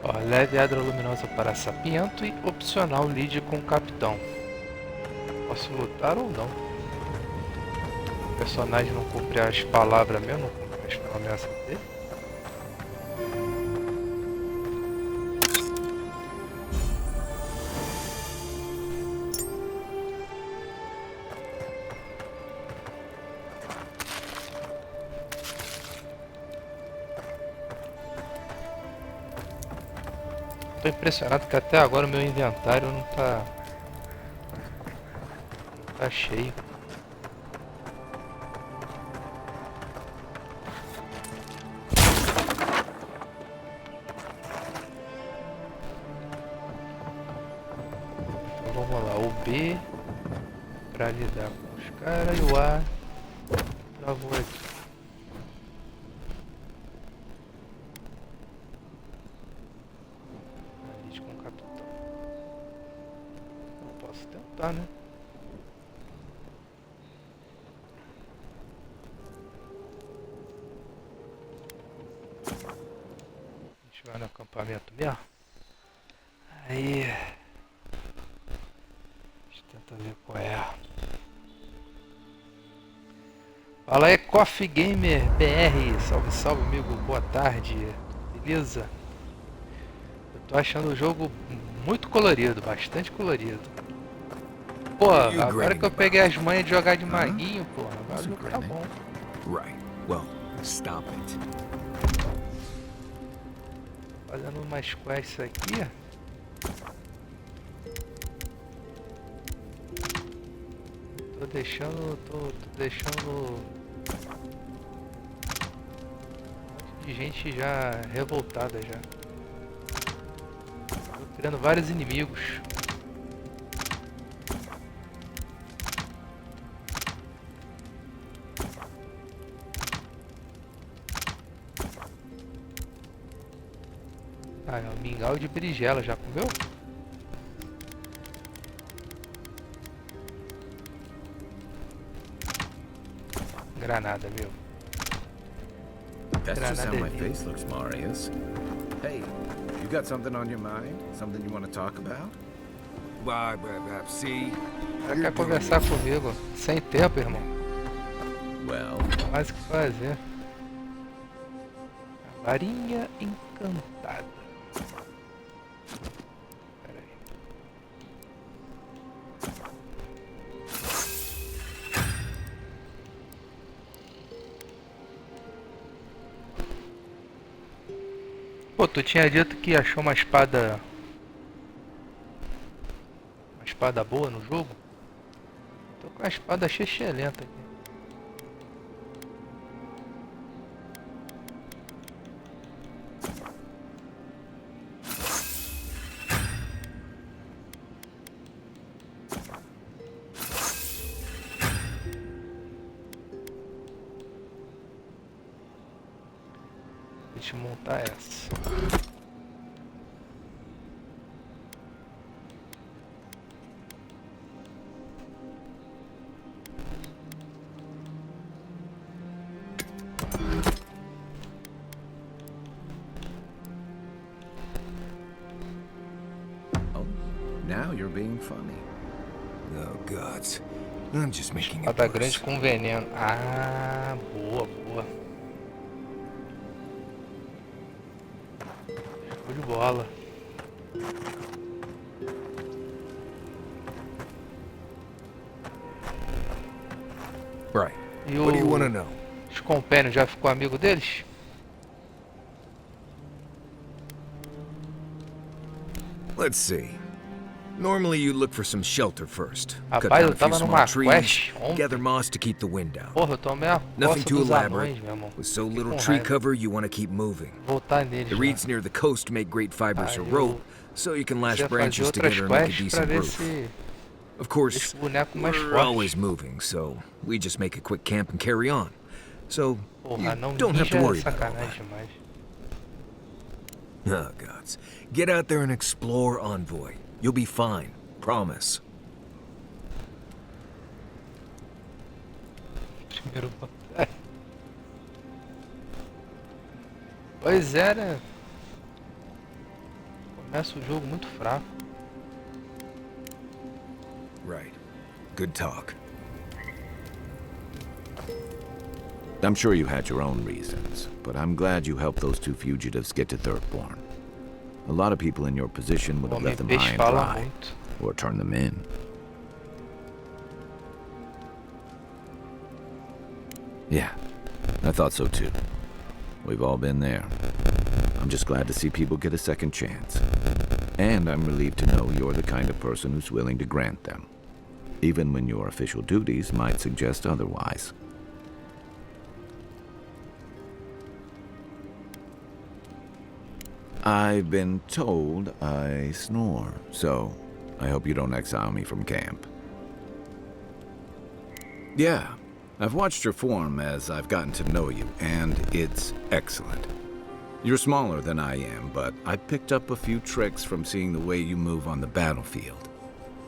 Ó, leve Hidra Luminosa para Sapiento e opcional lide com o Capitão. Posso lutar ou não? O personagem não cumpre as palavras mesmo, não cumpre as promessas dele. Tô impressionado que até agora o meu inventário não tá cheio. Então vamos lá, o B pra lidar com os caras e o A pra voar aqui. Né? A gente vai no acampamento mesmo. Aí a gente tenta ver qual é. Fala aí, Coffee Gamer BR, salve salve amigo, boa tarde, beleza? Eu tô achando o jogo muito colorido, bastante colorido. Pô, agora que eu peguei as manhas de jogar de maguinho, pô, agora o jogo tá bom. Right. Well, stop it. Fazendo umas quests aqui. Tô deixando um monte de gente já revoltada já. Tô criando vários inimigos. Ah, é um mingau de berinjela, já comeu? Granada, meu. That's just how my face looks, Marius. Hey, you got something on your mind? Something you want to talk about? See? Ela quer conversar comigo. Sem tempo, irmão. Well, mais o que fazer. A varinha encantada. Pô, tu tinha dito que achou uma espada boa no jogo? Tô com a espada excelente aqui. Deixa eu montar essa. Oh, now you're being funny. Oh gods, I'm just making it Espada worse. grande com veneno. Ah, boa, boa. Show de bola. Right. E What do you want to know? Os companions já ficou amigo deles? Let's see. Normally you look for some shelter first. Cut Rapaz, down eu a few tava small numa trees, quest ontem. gather moss to keep the wind out. Porra, eu tomei a Nothing coça too dos elaborate. anões, meu irmão. With so Fiquei little com tree raiva. cover, you want to keep moving. Voltar neles, The né? reeds near the coast make great fibers for rope, so you can lash Precisa fazer branches outras together and make a quests pra decent ver roof. se Of course, deixa o boneco mais we're forte. always moving, so we just make a quick camp and carry on. So Porra, you não don't have to ninja é worry about all sacanagem demais. that. Oh gods. Get out there and explore, Envoy. You'll be fine. Promise. Primeiro batalha. Pois é, né? Começa o jogo muito fraco. Right. Good talk. I'm sure you had your own reasons, but I'm glad you helped those two fugitives get to Thirdborn. A lot of people in your position would have left them high and dry, or turned them in. Yeah, I thought so too. We've all been there. I'm just glad to see people get a second chance. And I'm relieved to know you're the kind of person who's willing to grant them, even when your official duties might suggest otherwise. I've been told I snore, so I hope you don't exile me from camp. Yeah, I've watched your form as I've gotten to know you, and it's excellent. You're smaller than I am, but I picked up a few tricks from seeing the way you move on the battlefield.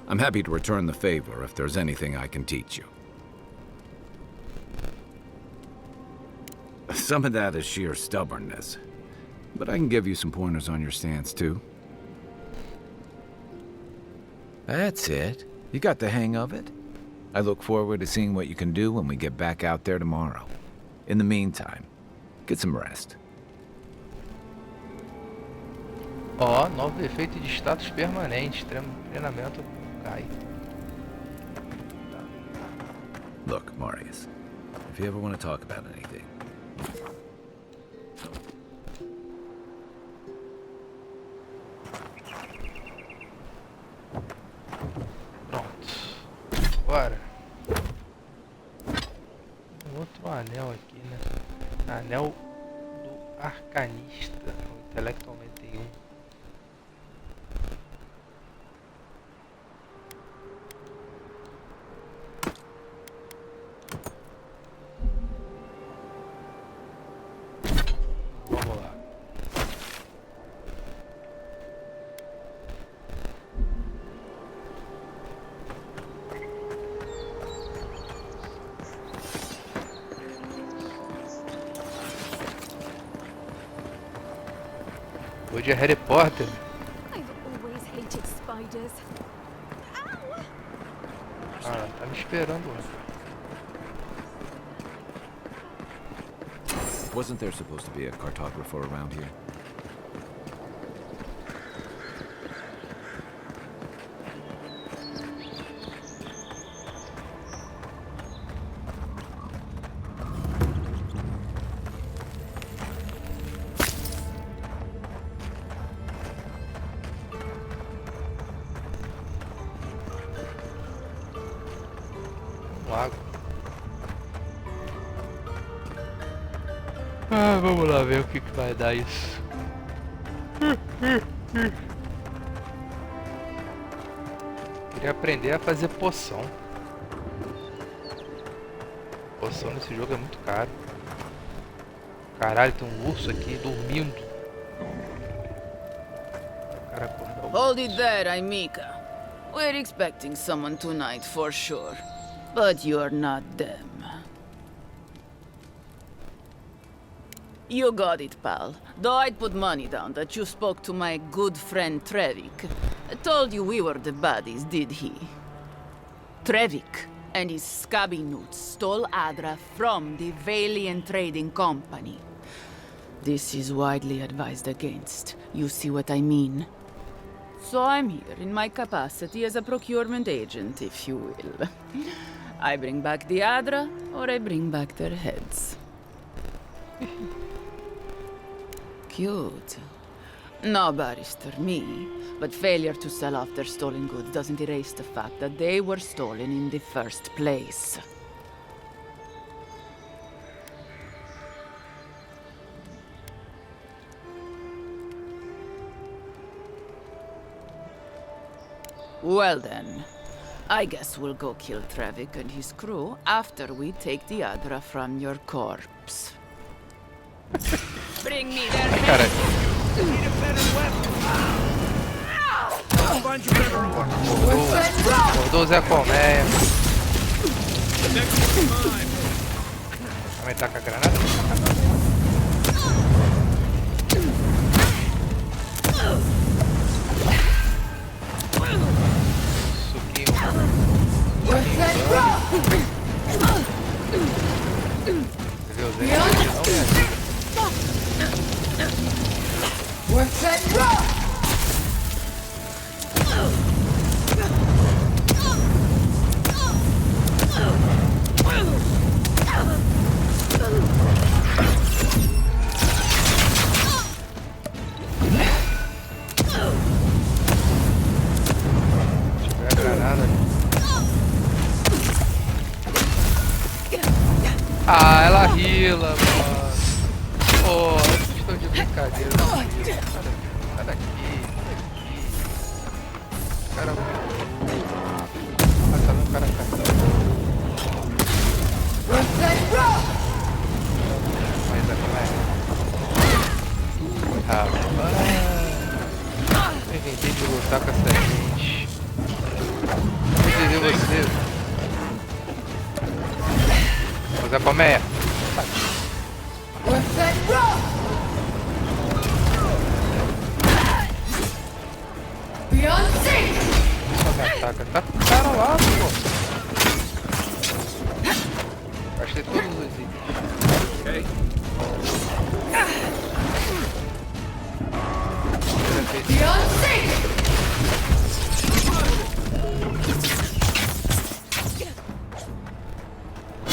I'm happy to return the favor if there's anything I can teach you. Some of that is sheer stubbornness, but I can give you some pointers on your stance, too. That's it. You got the hang of it. I look forward to seeing what you can do when we get back out there tomorrow. In the meantime, get some rest. Ó, novo efeito de status permanente. Treinamento cai. Look, Marius, if you ever want to talk about anything... Bora. Outro anel aqui, né? Anel do Arcanista. O intelecto aumenta em 1. Vamos lá. Hoje é Harry Potter. Ah, tá me esperando lá. Wasn't there supposed to be a cartographer around here? Lago. Ah, vamos lá ver o que vai dar isso. Queria aprender a fazer poção. Poção nesse jogo é muito caro. Caralho, tem um urso aqui dormindo. O cara acordou. Hold it there, Aimika. We're expecting someone tonight for sure. But you're not them. You got it, pal. Though I'd put money down that you spoke to my good friend Trevik. Told you we were the baddies, did he? Trevik and his scabby newts stole Adra from the Valiant Trading Company. This is widely advised against. You see what I mean? So I'm here in my capacity as a procurement agent, if you will. I bring back the Adra, or I bring back their heads. Cute. No, Barrister, me. But failure to sell off their stolen goods doesn't erase the fact that they were stolen in the first place. Well then, I guess we'll go kill Trevik and his crew after we take the Adra from your corpse. Bring me their head! Need a better weapon! Find you better armor! Mandou o Zé Colmeia. Vai tacar a granada? Suquinho. Entendeu? Não me ajuda. Ah, ela rila, mano. Pô, vocês estão de brincadeira. Sai daqui. Cara, tá vendo o cara caindo. Mas rapaz, eu inventei de lutar com essa gente. Vou dizer você. Vou usar colmeia. Só me ataca. Tá com o cara lá, pô. Gastei todos os itens. Ok.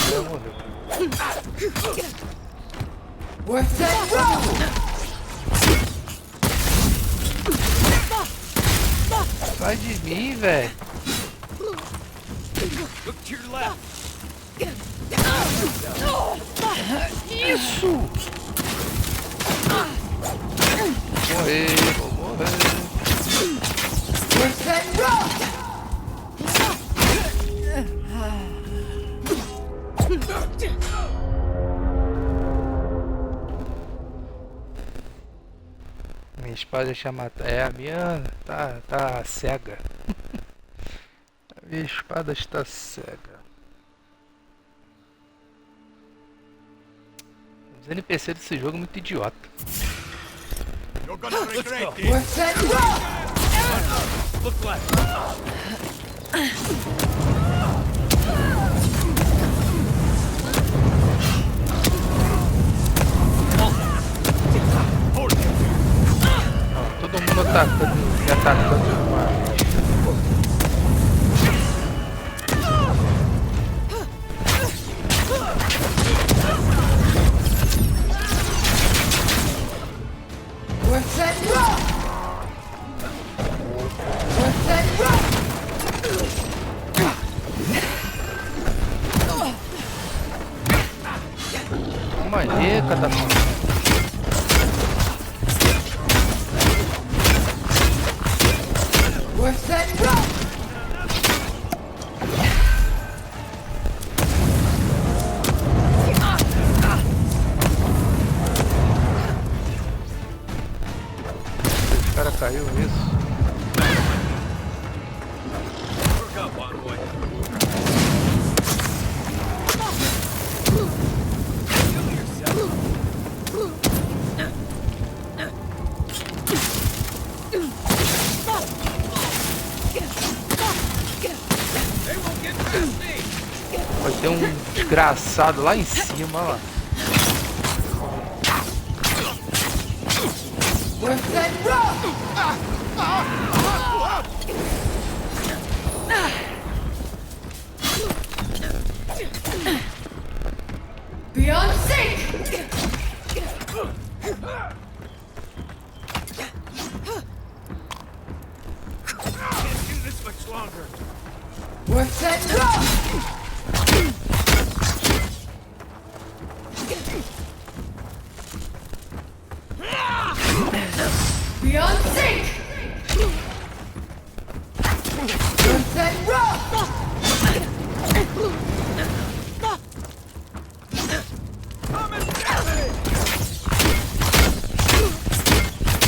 Já morreu. Sai de mim, velho. Isso! Vou morrer. Minha espada chama... É, a minha tá cega. A minha espada está cega. Os NPC desse jogo é muito idiota. Todo mundo atacando, me atacando demais. Uma rica da o cara caiu nisso. Vai ter um desgraçado lá em cima, ó. Beyond sync! Can't do this much longer. What's that drop? Beyond sync! What's that drop?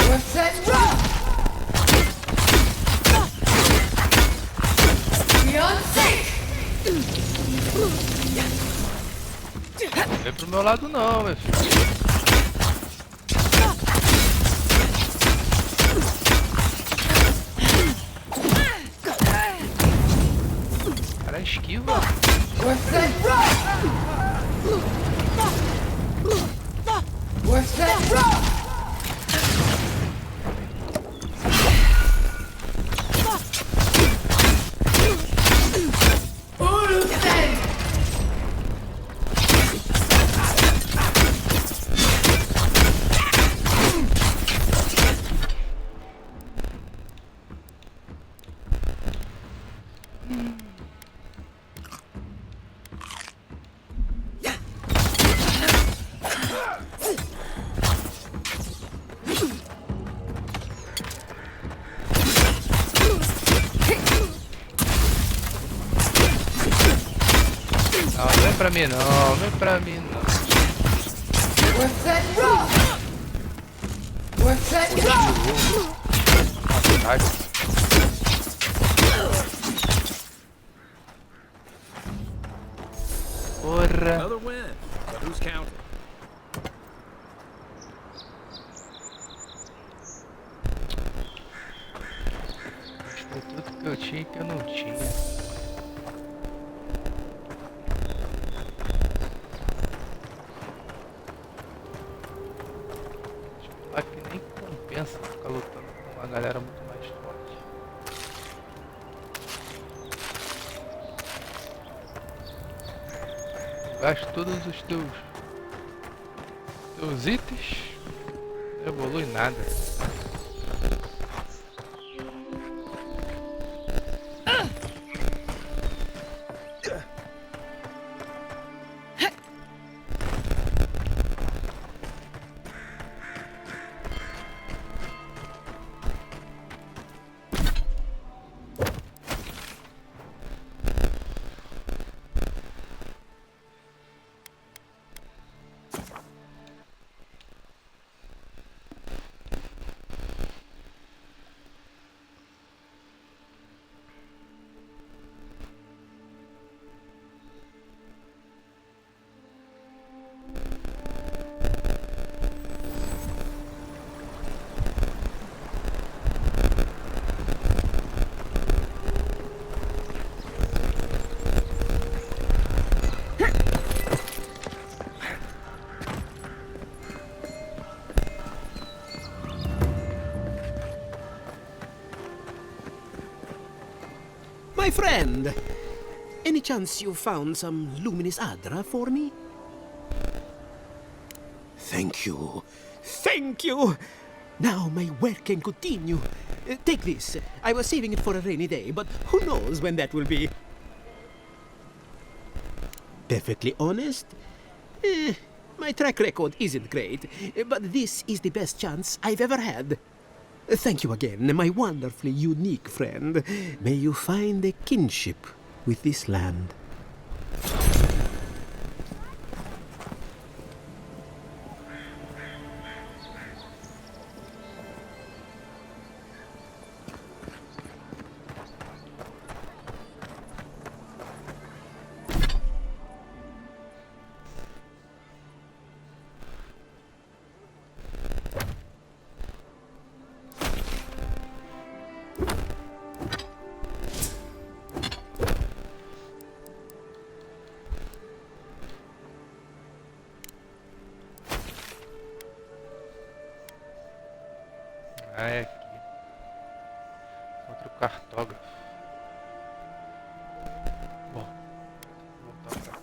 What's that drop? Beyond sync! meu lado não, meu filho. Cara, esquiva. Você, Não é pra mim não, não é pra mim não. Porra. Another win, but who's counting? Foi tudo que eu tinha e que eu não tinha. Acho que nem compensa ficar lutando com uma galera muito mais forte. Gasta todos os teus itens, não evolui nada. My friend, any chance you found some luminous Adra for me? Thank you. Thank you! Now my work can continue. Take this. I was saving it for a rainy day, but who knows when that will be. Perfectly honest, my track record isn't great, but this is the best chance I've ever had. Thank you again, my wonderfully unique friend. May you find a kinship with this land. Ah, é aqui. Contra o cartógrafo. Bom, vou voltar pra cá.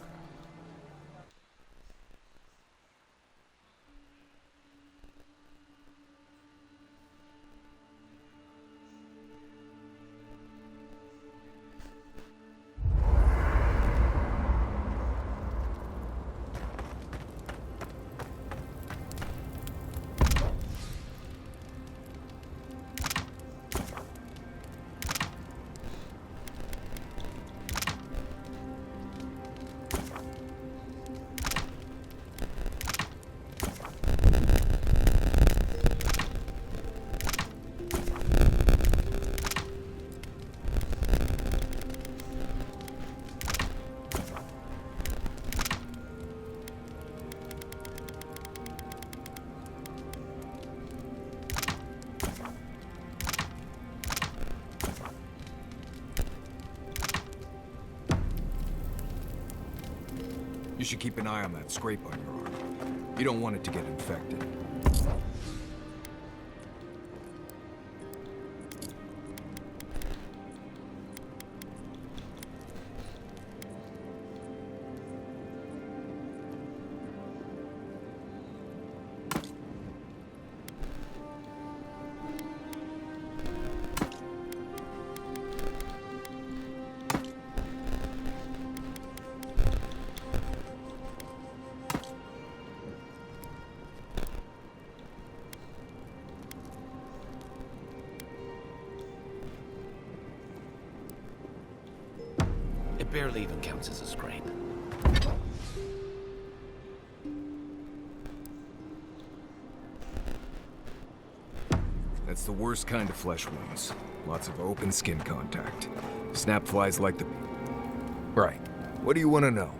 You should keep an eye on that scrape on your arm. You don't want it to get infected. It barely even counts as a scrape. That's the worst kind of flesh wounds. Lots of open skin contact. Snap flies like the... Right. What do you want to know?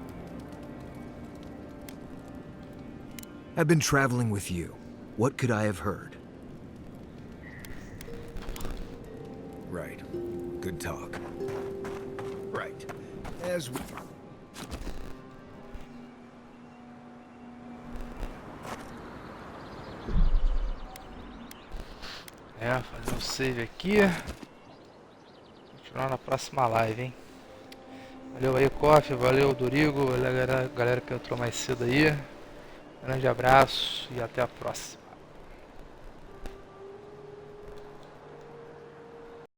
I've been traveling with you. What could I have heard? Right. Good talk. Right. As we... Fazer um save aqui. Continuar na próxima live, hein? Valeu aí, Coffee, valeu, Dorigo, valeu a galera que entrou mais cedo aí. Grande abraço e até a próxima.